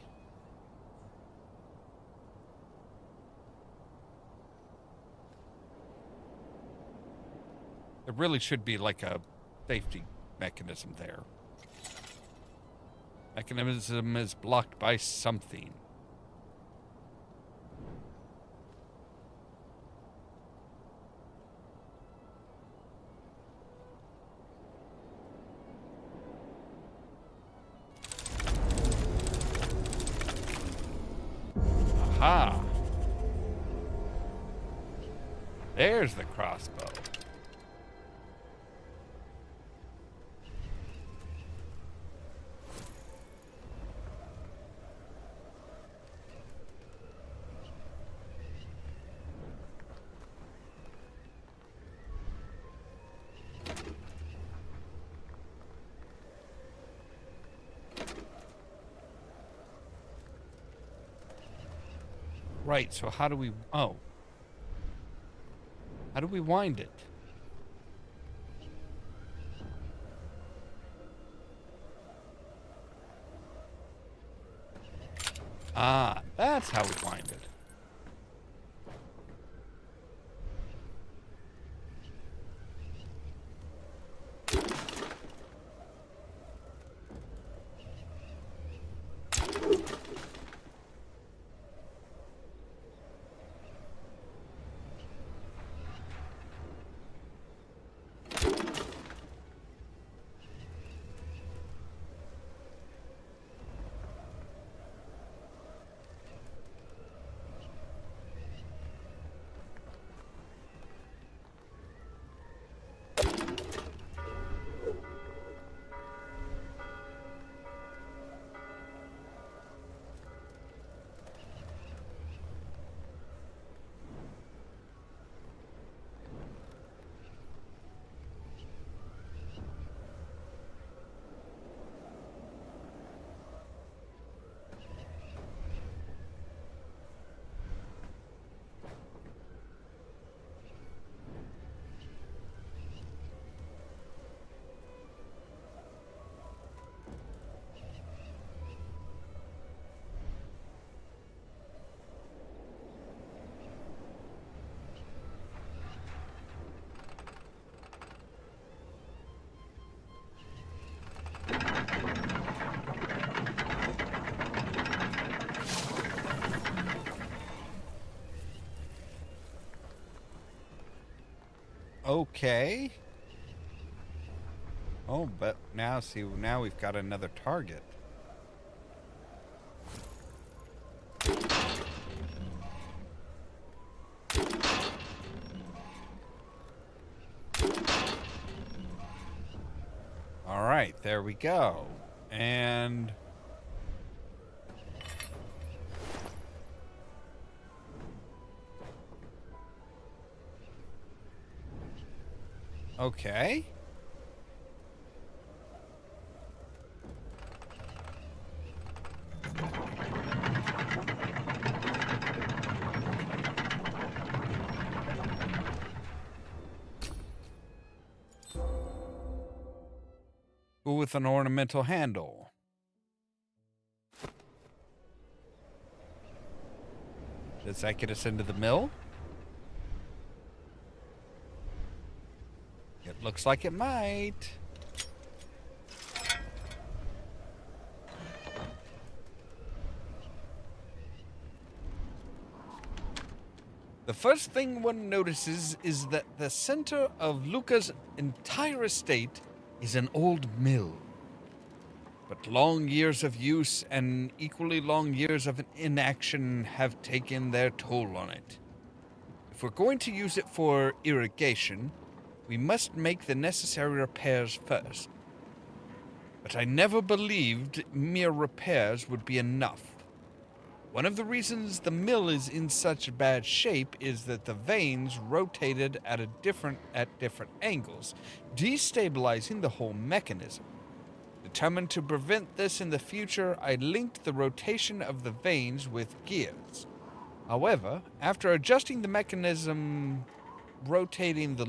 There really should be like a safety mechanism there. Mechanism is blocked by something. Aha! There's the crossbow. Right, so how do we... Oh. How do we wind it? Ah, that's how we wind it. Okay. Oh, but now, see, now we've got another target. right, there we go. And okay. With an ornamental handle. Does that get us into the mill? It looks like it might. The first thing one notices is that the center of Luca's entire estate is an old mill. But long years of use and equally long years of inaction have taken their toll on it. If we're going to use it for irrigation, we must make the necessary repairs first. But I never believed mere repairs would be enough. One of the reasons the mill is in such bad shape is that the vanes rotated at different angles, destabilizing the whole mechanism. Determined to prevent this in the future, I linked the rotation of the vanes with gears. However, after adjusting the mechanism, rotating the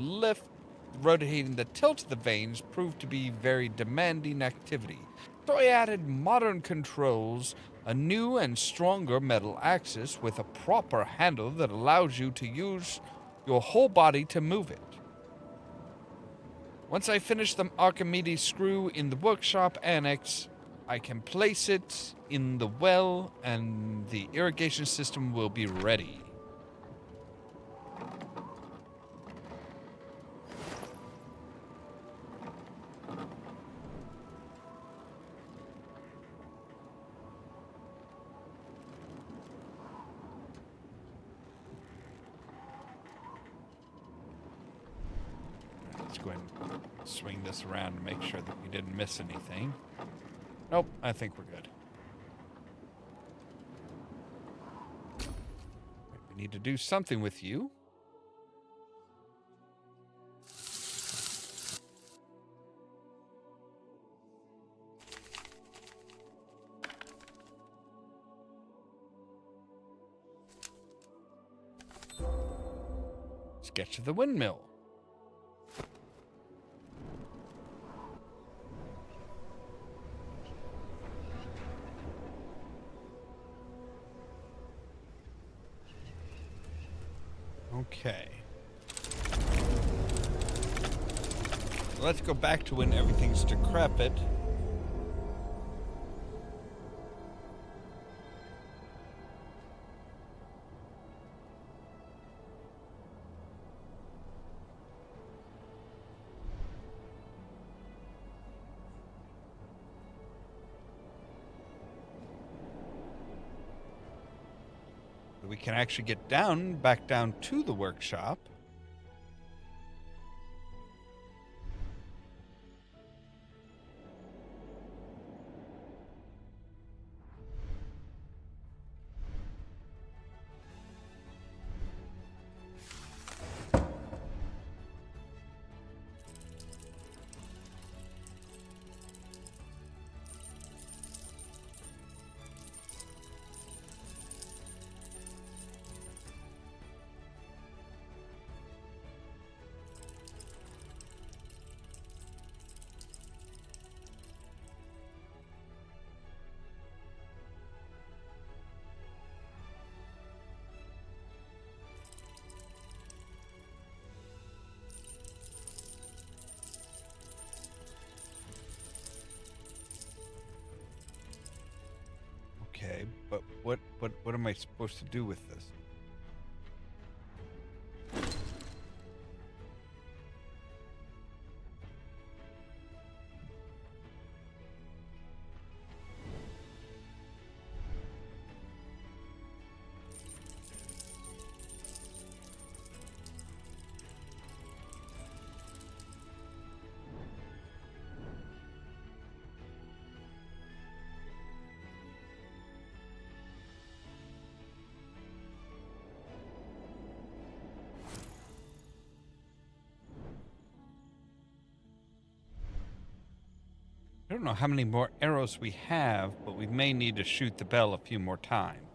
tilt of the vanes proved to be very demanding activity. So I added modern controls, a new and stronger metal axis with a proper handle that allows you to use your whole body to move it. Once I finish the Archimedes screw in the workshop annex, I can place it in the well and the irrigation system will be ready. Let's go ahead and swing this around to make sure that we didn't miss anything. Nope, I think we're good. We need to do something with you. Sketch of the windmill. Okay. Let's go back to when everything's decrepit. We can actually get back down to the workshop. Okay, but what am I supposed to do with this? don't know how many more arrows we have, but we may need to shoot the bell a few more times.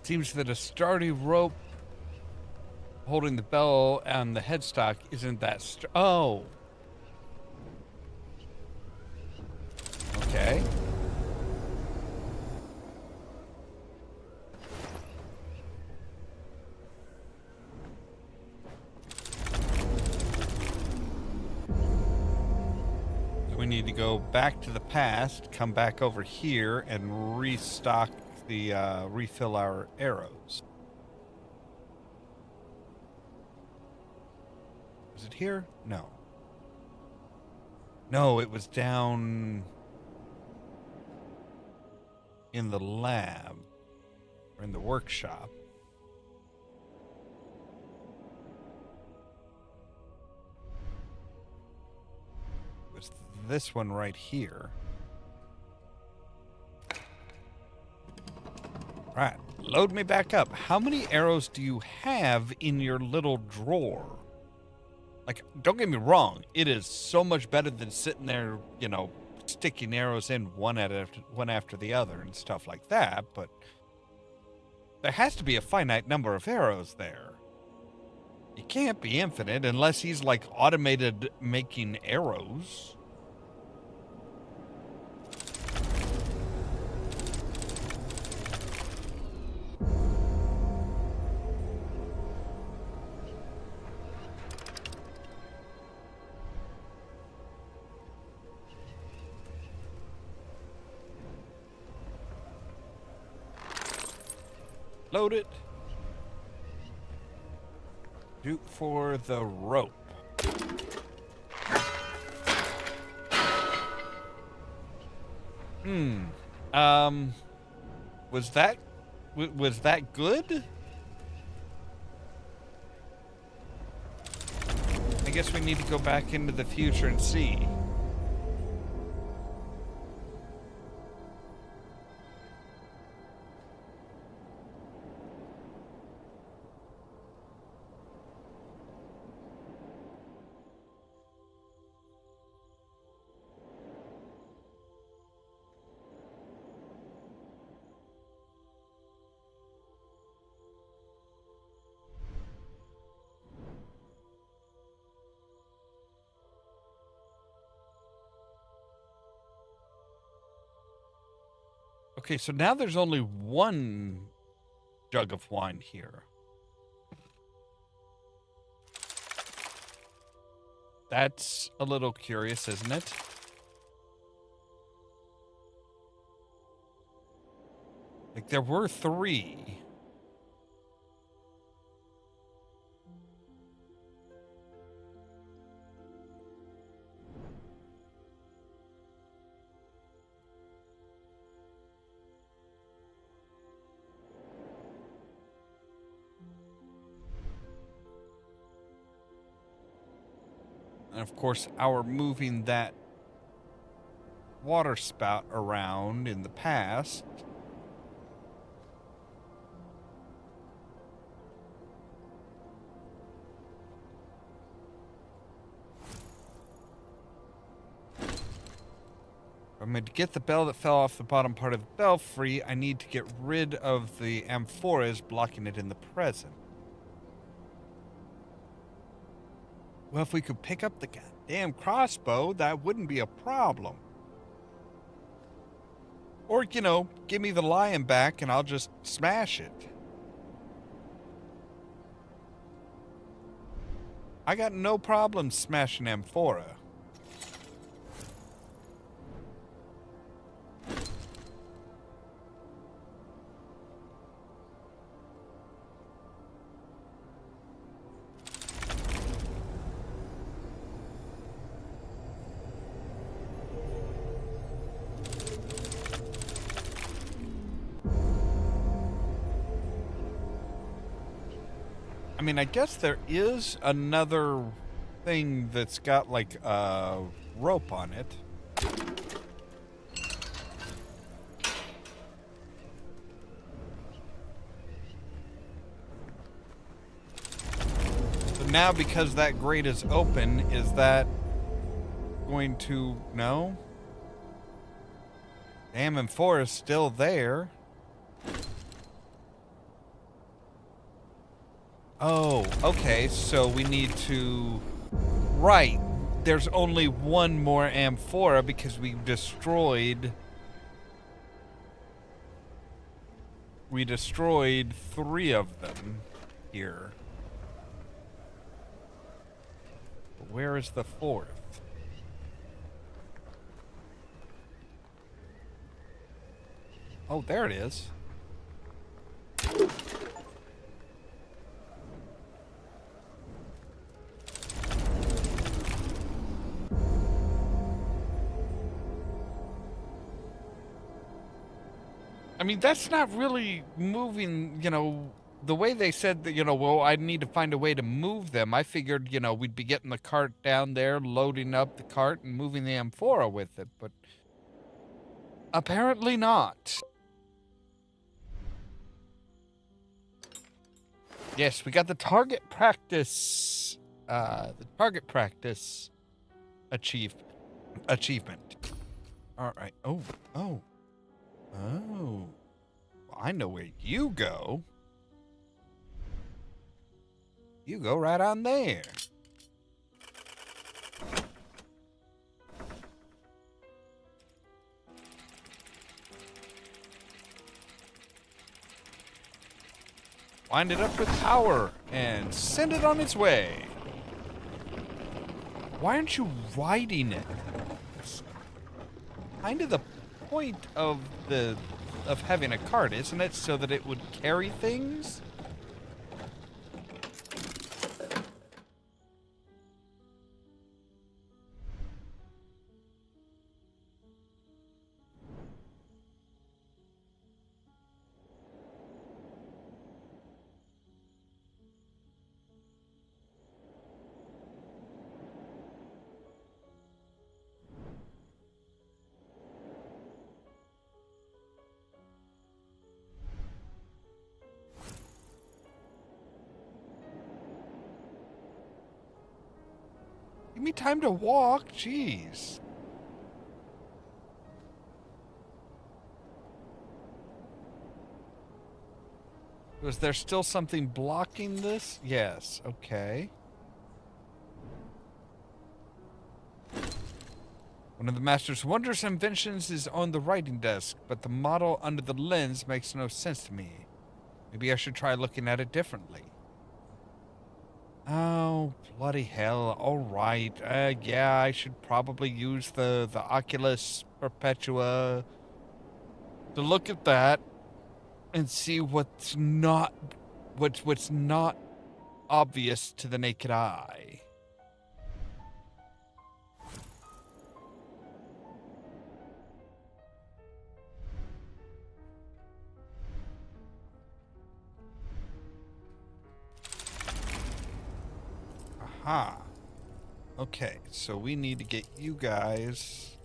Seems that a sturdy rope holding the bell and the headstock isn't that oh. Okay. So we need to go back to the past, come back over here, and restock refill our arrows. Was it here? No. No, it was down in the lab or in the workshop. It was this one right here. Right, load me back up. How many arrows do you have in your little drawer? Like, don't get me wrong, it is so much better than sitting there, you know, sticking arrows in one after the other and stuff like that, but there has to be a finite number of arrows there. It can't be infinite unless he's like automated making arrows. Load it. Shoot for the rope. Was that good? I guess we need to go back into the future and see. Okay, so now there's only one jug of wine here. That's a little curious, isn't it? Like, there were 3. And of course, our moving that water spout around in the past I'm going to get the bell that fell off the bottom part of the belfry. I need to get rid of the amphoras blocking it in the present. Well, if we could pick up the goddamn crossbow, that wouldn't be a problem. Or, you know, give me the lion back and I'll just smash it. I got no problem smashing amphora. mean, I guess there is another thing that's got like a rope on it. So now, because that grate is open, is that going to... No? Damn, amphora is still there. Oh, okay, so we need to... Right, there's only one more amphora because we destroyed... We destroyed 3 of them here. Where is the 4th? Oh, there it is. I mean, that's not really moving, you know, the way they said that, you know, well, I need to find a way to move them. I figured, you know, we'd be getting the cart down there, loading up the cart and moving the amphora with it, but apparently not. Yes, we got the target practice, achievement. All right. Oh. Well, I know where you go. You go right on there. Wind it up with power and send it on its way. Why aren't you riding it? It's kind of the point of having a cart, isn't it? So that it would carry things? Give me time to walk, jeez. Was there still something blocking this? Yes, okay. One of the master's wondrous inventions is on the writing desk, but the model under the lens makes no sense to me. Maybe I should try looking at it differently. Oh, bloody hell. All right. Yeah, I should probably use the Oculus Perpetua to look at that and see what's not obvious to the naked eye. Aha. Okay, so we need to get you guys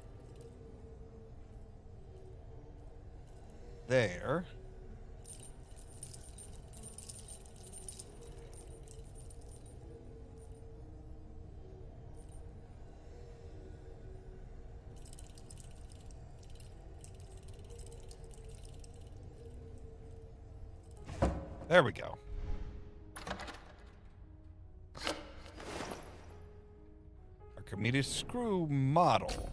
there. There we go. Archimedes screw model.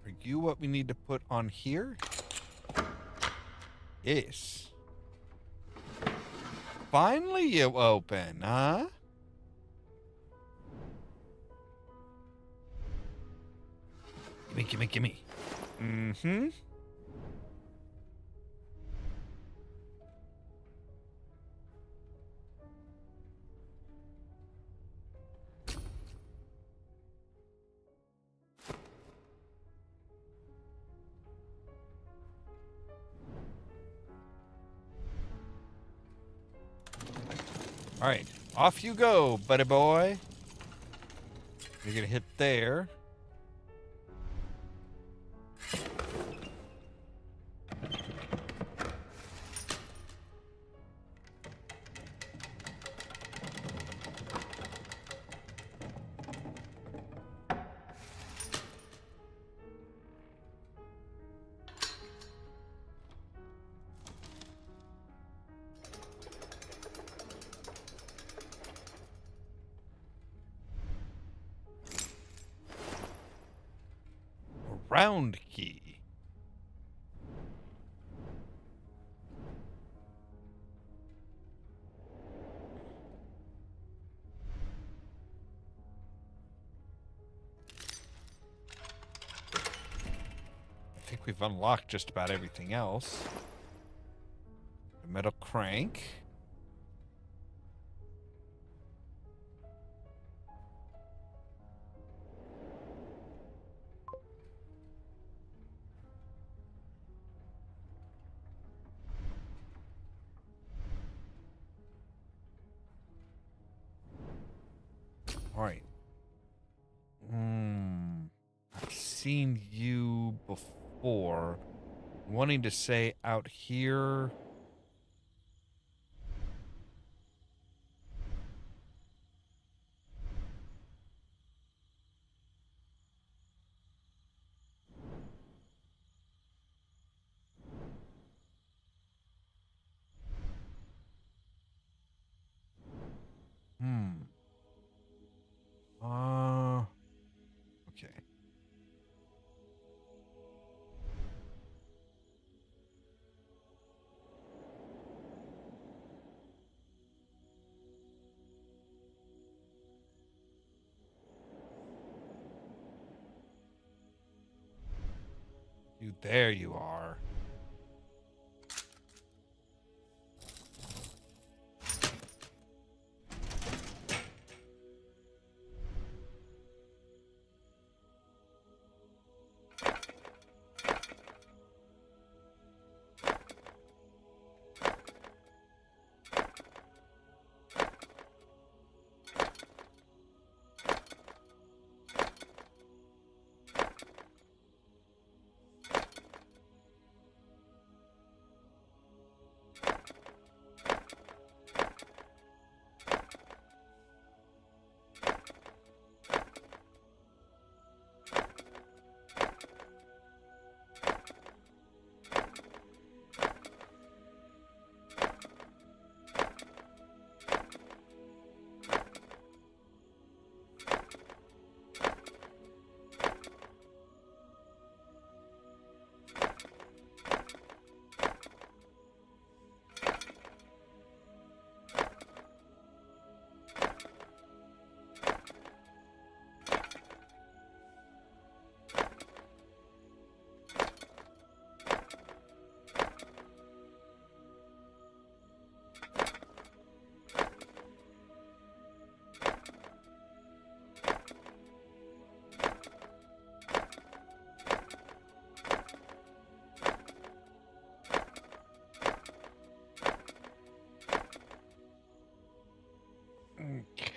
Are you what we need to put on here? Yes. Finally you open, huh? Gimme. Mm-hmm. All right, off you go, buddy boy. You're gonna hit there. Round key. I think we've unlocked just about everything else. A metal crank. All right. I've seen you before. Wanting to say out here. Okay. There you are.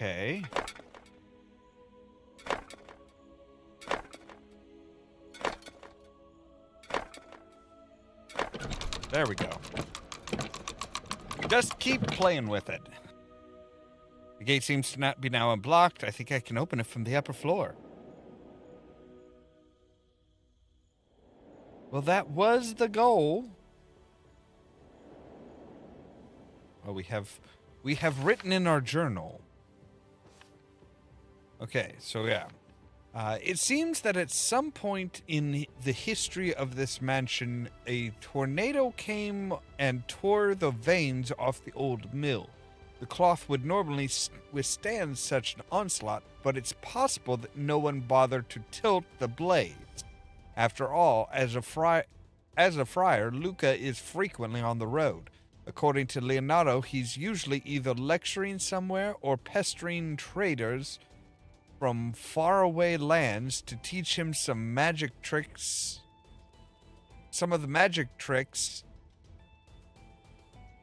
Okay. There we go. Just keep playing with it. The gate seems to not be now unblocked. I think I can open it from the upper floor. Well, that was the goal. Oh, we have written in our journal. Okay, so yeah. It seems that at some point in the history of this mansion, a tornado came and tore the vanes off the old mill. The cloth would normally withstand such an onslaught, but it's possible that no one bothered to tilt the blades. After all, as a friar, Luca is frequently on the road. According to Leonardo, he's usually either lecturing somewhere or pestering traders from faraway lands to teach him some magic tricks. Some of the magic tricks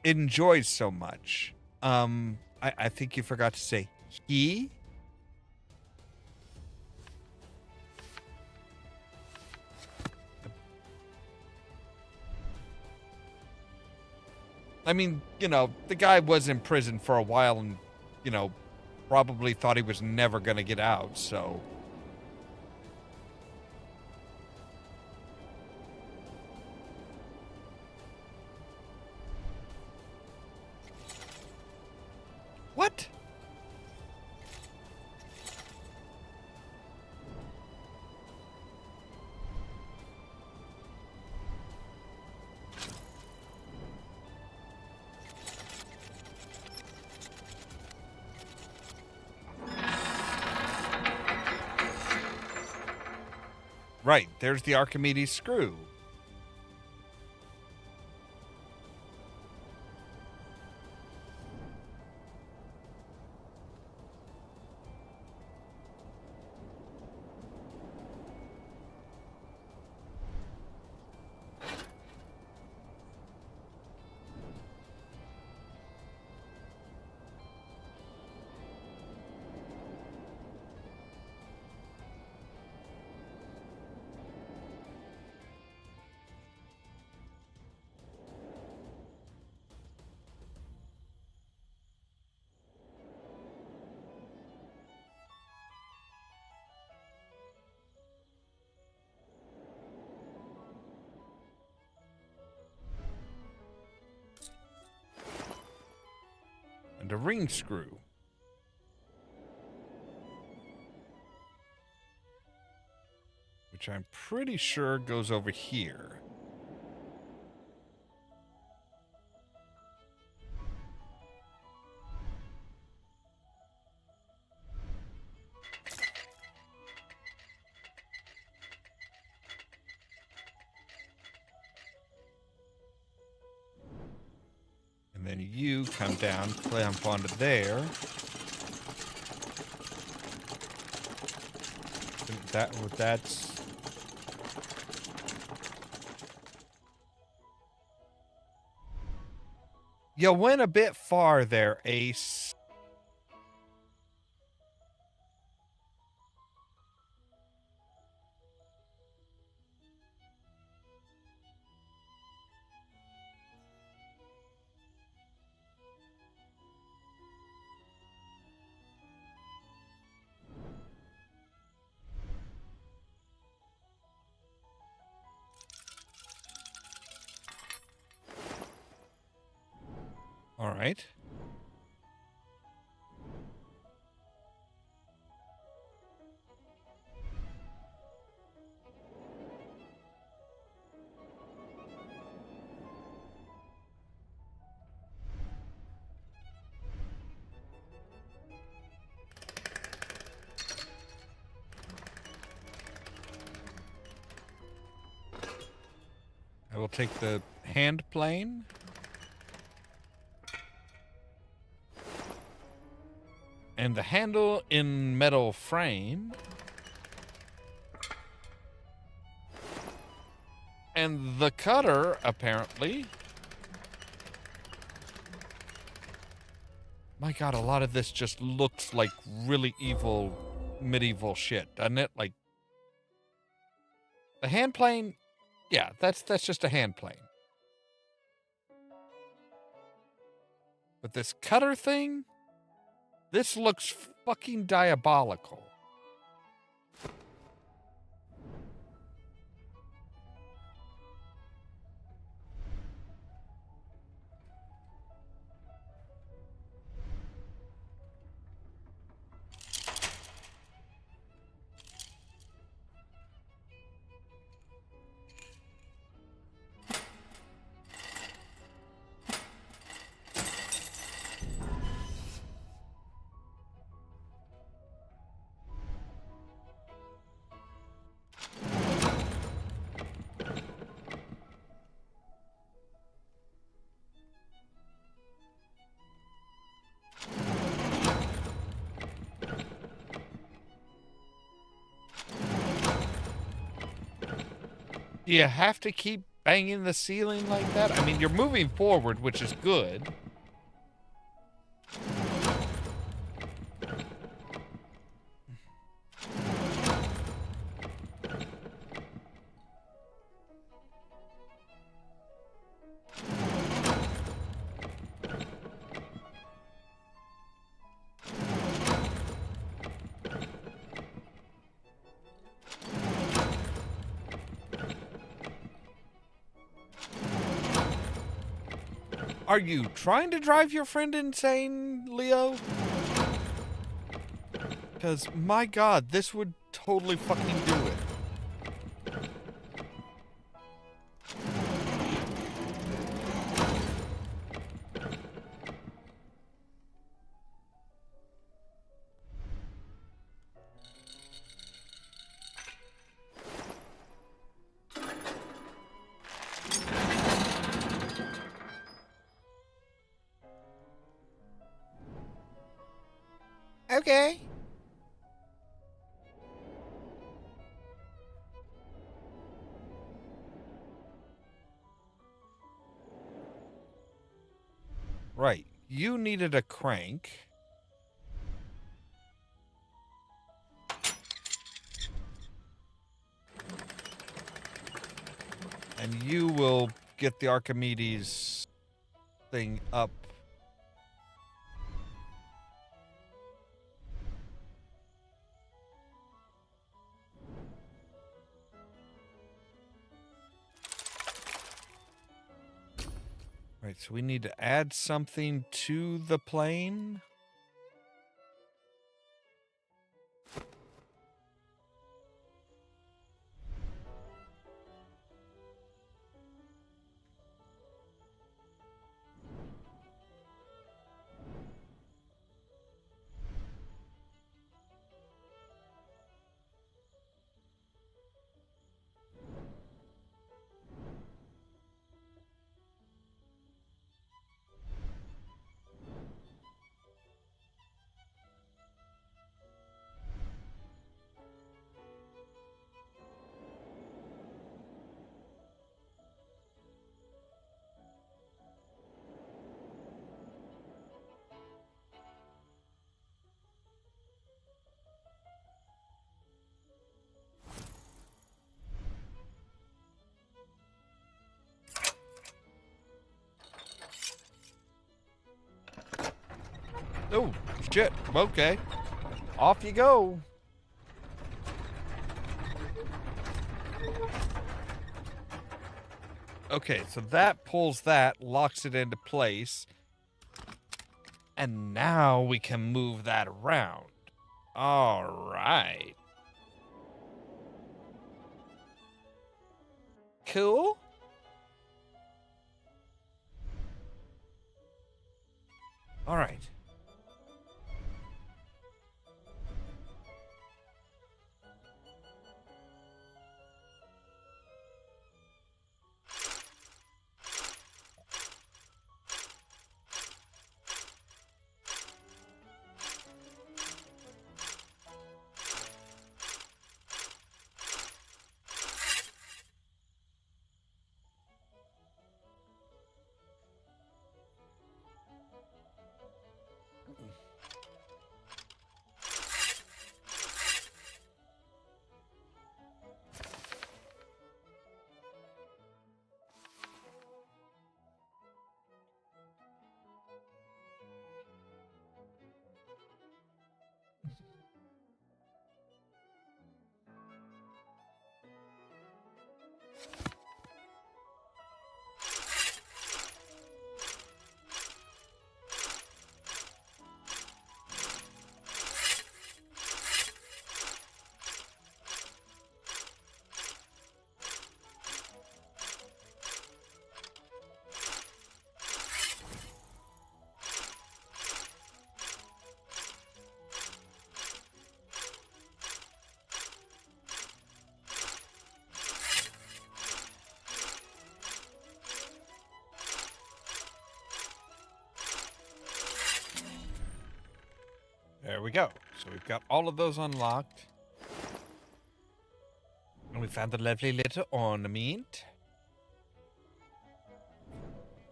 enjoys so much. I think you forgot to say he. I mean, the guy was in prison for a while and, probably thought he was never going to get out, so. What? Right, there's the Archimedes screw. And a ring screw. Which I'm pretty sure goes over here. And then you come down, clamp onto there. That's... You went a bit far there, Ace. All right. I will take the hand plane. And the handle in metal frame. And the cutter, apparently. My God, a lot of this just looks like really evil medieval shit, doesn't it? Like, the hand plane, yeah, that's just a hand plane. But this cutter thing, this looks fucking diabolical. Do you have to keep banging the ceiling like that? I mean, you're moving forward, which is good. Are you trying to drive your friend insane, Leo? Because, my God, this would totally fucking do it. Okay. Right. You needed a crank. And you will get the Archimedes thing up. Right, so we need to add something to the plane. Oh, shit. Okay. Off you go. Okay, so that pulls that, locks it into place. And now we can move that around. All right. Cool. All right. There we go. So we've got all of those unlocked. And we found the lovely little ornament.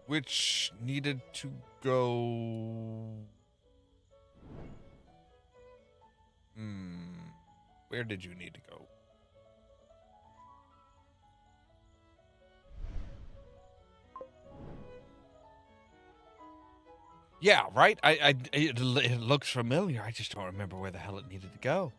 Which needed to go... Where did you need to go? Yeah, right? It looks familiar. I just don't remember where the hell it needed to go.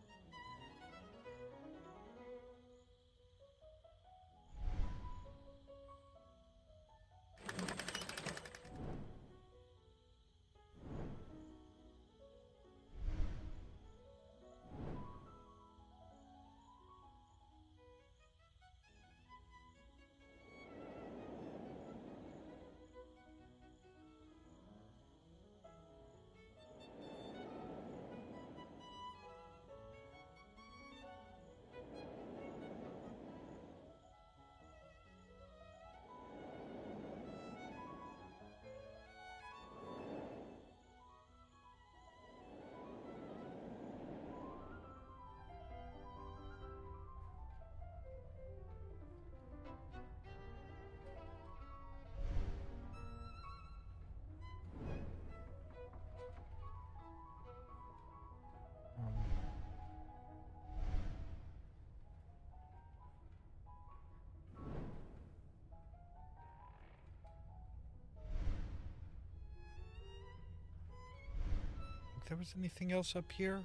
there was anything else up here.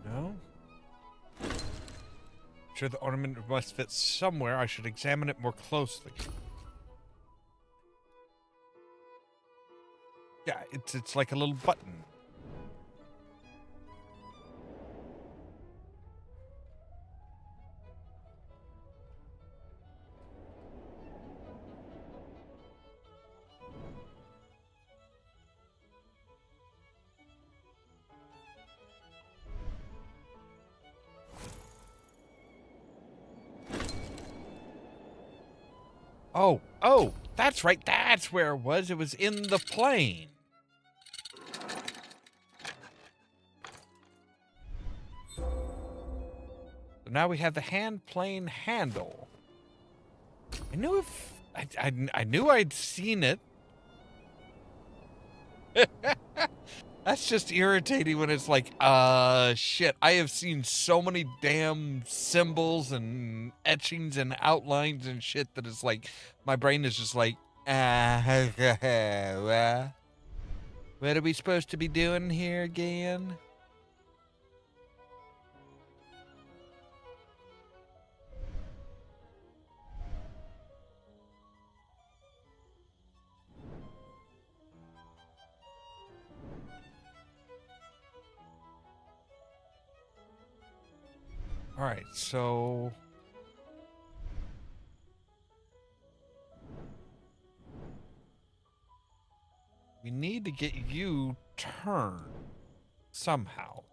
No? Sure, the ornament must fit somewhere. I should examine it more closely. Yeah, it's like a little button. Oh, that's right. That's where it was. It was in the plane. So now we have the hand plane handle. I knew I knew I'd seen it. That's just irritating when it's like, shit. I have seen so many damn symbols and etchings and outlines and shit that it's like, my brain is just like, what are we supposed to be doing here again? All right, so we need to get you turned somehow.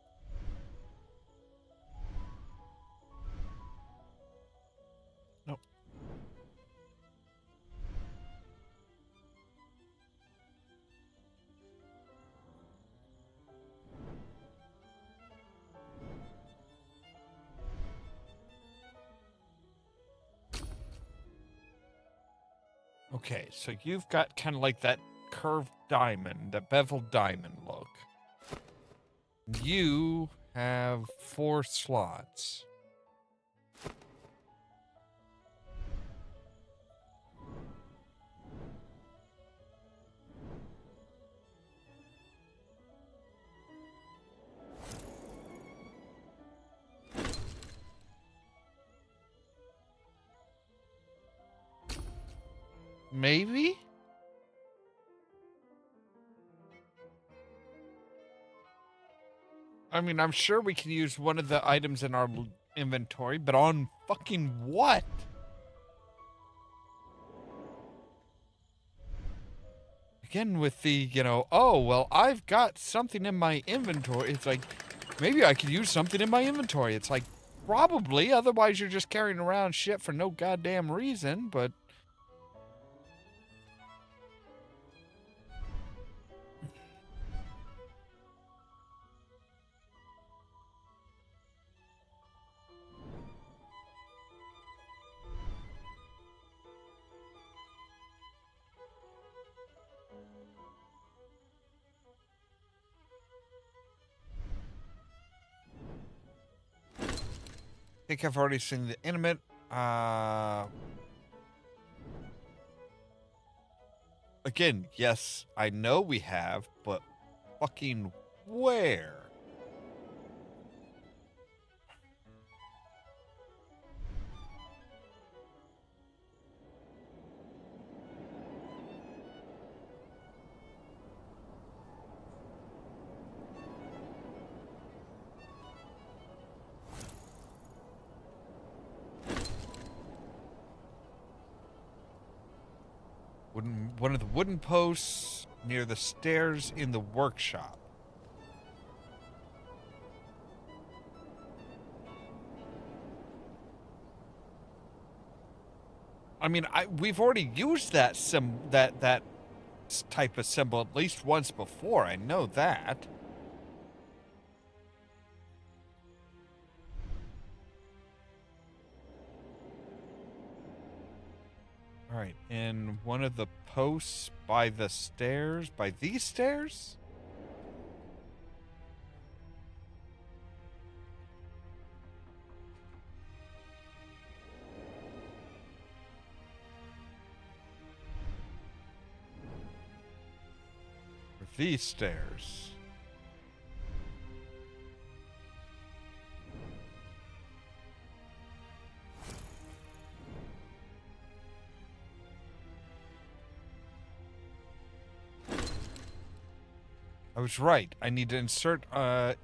Nope. Okay, so you've got kind of like that curved diamond, that beveled diamond look. You have 4 slots. Maybe? I mean, I'm sure we can use one of the items in our inventory, but on fucking what? Again, with the, oh, well, I've got something in my inventory. It's like, maybe I could use something in my inventory. It's like, probably. Otherwise, you're just carrying around shit for no goddamn reason, but... I think I've already seen the intimate. Again, yes, I know we have, but fucking where? One of the wooden posts near the stairs in the workshop. I mean, we've already used that that type of symbol at least once before. I know that. All right, in one of the posts by the stairs, by these stairs? these stairs. I was right. I need to insert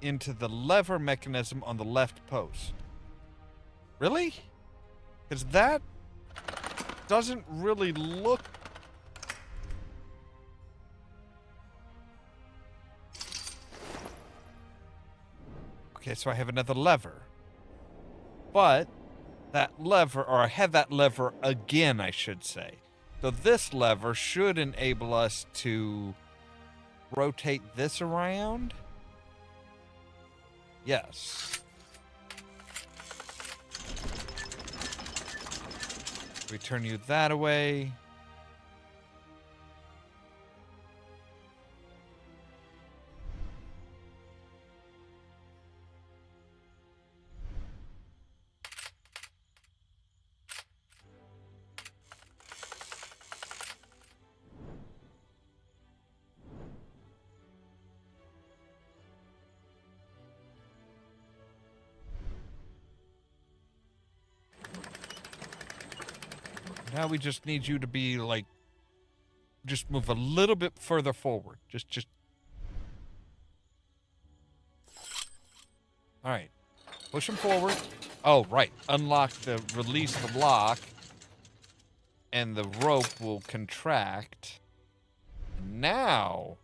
into the lever mechanism on the left post. Really? Because that doesn't really look... Okay, so I have another lever. But that lever, or I have that lever again, I should say. So this lever should enable us to rotate this around. Yes. We turn you that away. Now we just need you to be like, just move a little bit further forward. Just. All right. Push him forward. Oh, right. Unlock release the lock. And the rope will contract. Now.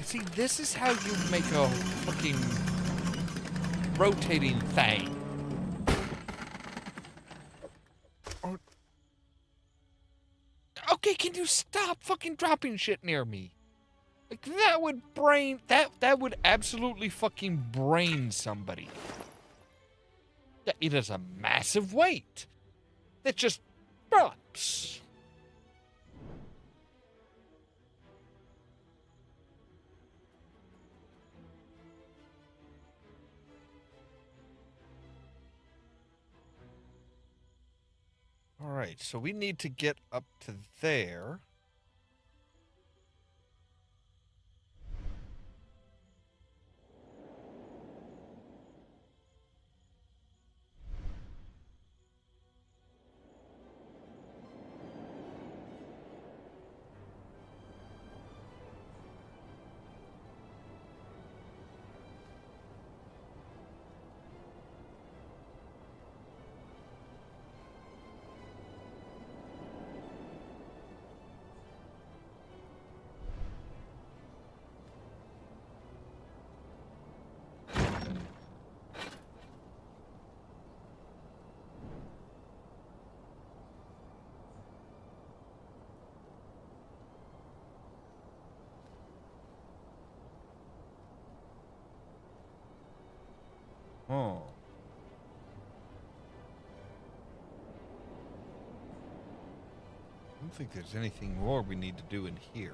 See, this is how you make a fucking rotating thing. Okay, can you stop fucking dropping shit near me? Like, that would that would absolutely fucking brain somebody. It is a massive weight that just drops. All right, so we need to get up to there. Oh. I don't think there's anything more we need to do in here.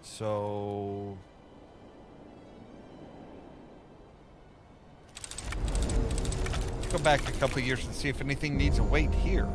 So... let's go back a couple years and see if anything needs a weight here.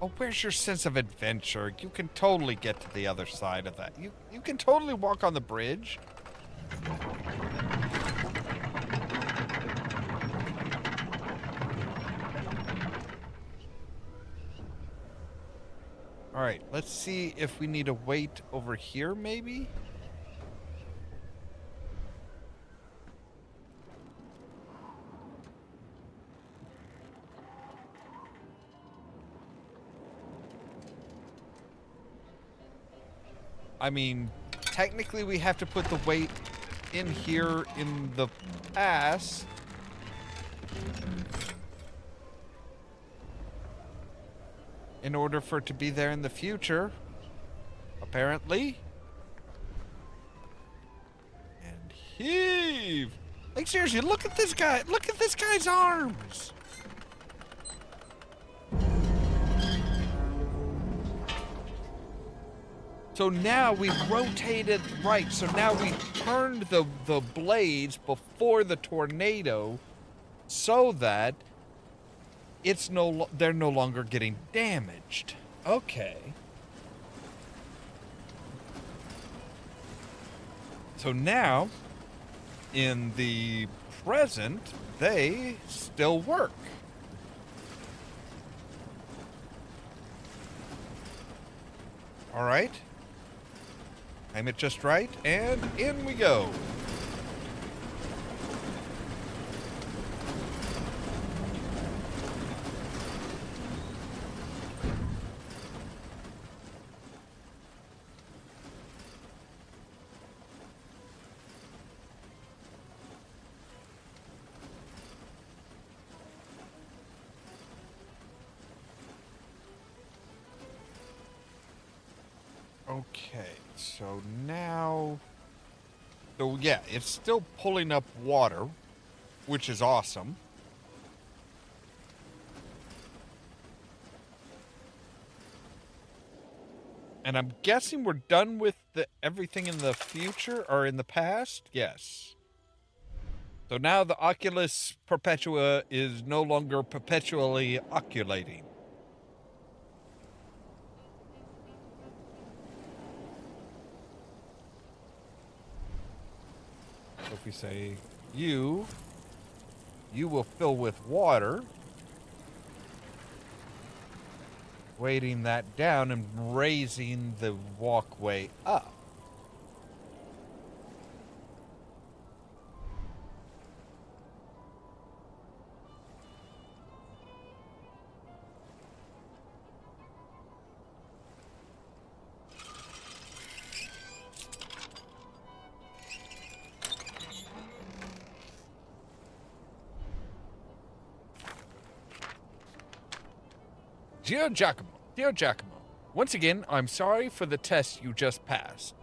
Oh, where's your sense of adventure? You can totally get to the other side of that. You can totally walk on the bridge. All right, let's see if we need a weight over here, maybe? I mean, technically we have to put the weight in here in the past. In order for it to be there in the future. Apparently. And Heave! Like, seriously, look at this guy. Look at this guy's arms. So now we've rotated right. So now we turned the blades before the tornado so that they're no longer getting damaged. Okay. So now, in the present, they still work. All right. Aim it just right, and in we go. Okay, so now... So yeah, it's still pulling up water, which is awesome. And I'm guessing we're done with everything in the future, or in the past? Yes. So now the Oculus Perpetua is no longer perpetually oculating. So if we say, you will fill with water, weighting that down and raising the walkway up. Dear Giacomo, once again, I'm sorry for the test you just passed.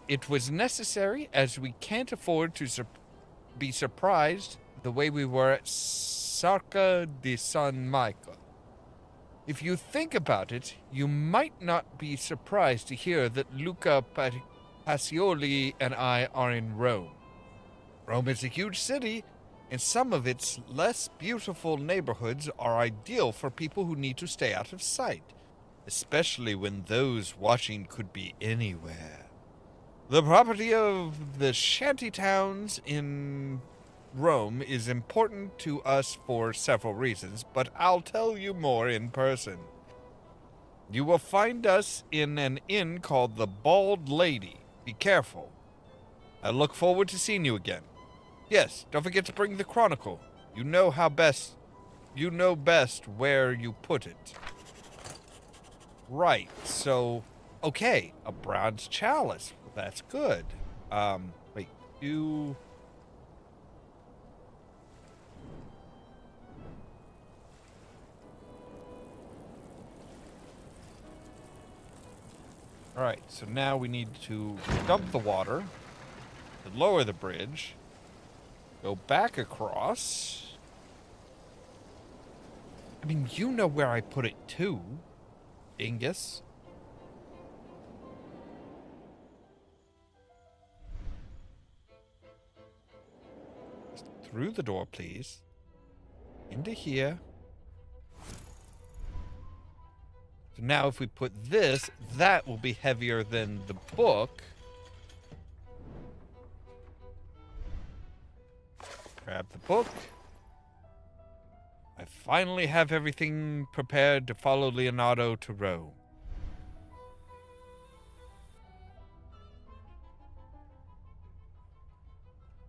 It was necessary, as we can't afford to be surprised the way we were at Sarca di San Michael. If you think about it, you might not be surprised to hear that Luca Pacioli and I are in Rome. Rome is a huge city, and some of its less beautiful neighborhoods are ideal for people who need to stay out of sight, especially when those watching could be anywhere. The property of the shanty towns in Rome is important to us for several reasons, but I'll tell you more in person. You will find us in an inn called the Bald Lady. Be careful. I look forward to seeing you again. Yes, don't forget to bring the chronicle. You know best where you put it. Right, so, okay, a bronze chalice. That's good. Wait, you... Alright, so now we need to dump the water, to lower the bridge, go back across. I mean, you know where I put it too, dingus. Just through the door, please. Into here. So now if we put this, that will be heavier than the book. Grab the book. I finally have everything prepared to follow Leonardo to Rome.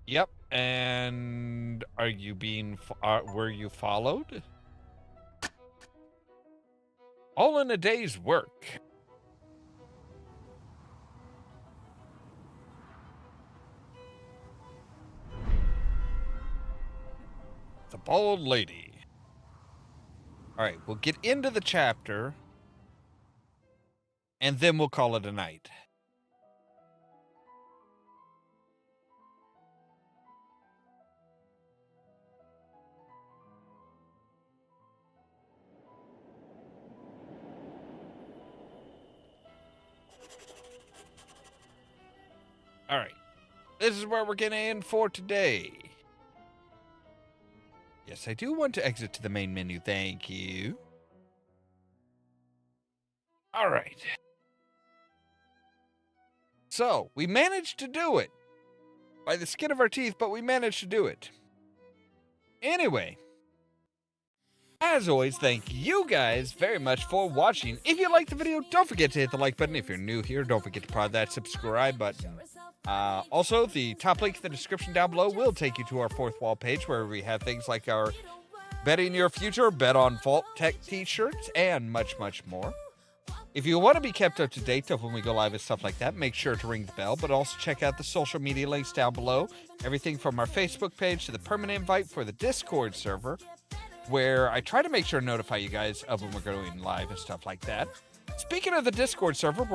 Yep, and are you being... were you followed? All in a day's work. The Bald Lady. Alright, we'll get into the chapter, and then we'll call it a night. All right. This is where we're going to end for today. Yes, I do want to exit to the main menu. Thank you. All right. So, we managed to do it. By the skin of our teeth, but we managed to do it. Anyway. As always, thank you guys very much for watching. If you liked the video, don't forget to hit the like button. If you're new here, don't forget to prod that subscribe button. Also, the top link in the description down below will take you to our fourth wall page where we have things like our Betting Your Future, Bet on Vault Tech t-shirts, and much, much more. If you want to be kept up to date of when we go live and stuff like that, make sure to ring the bell, but also check out the social media links down below. Everything from our Facebook page to the permanent invite for the Discord server, where I try to make sure to notify you guys of when we're going live and stuff like that. Speaking of the Discord server,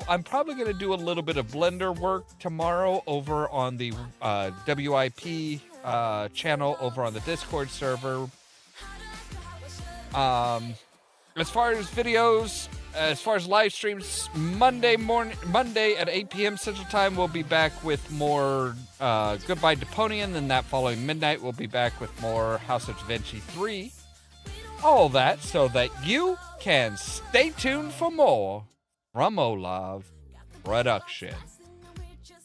I'm probably going to do a little bit of Blender work tomorrow over on the WIP channel over on the Discord server. As far as videos, as far as live streams, Monday at 8 p.m. Central Time, we'll be back with more Goodbye Deponian. Then that following midnight, we'll be back with more House of Vinci 3. All that so that you can stay tuned for more from Ollamh Production.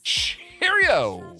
Cheerio!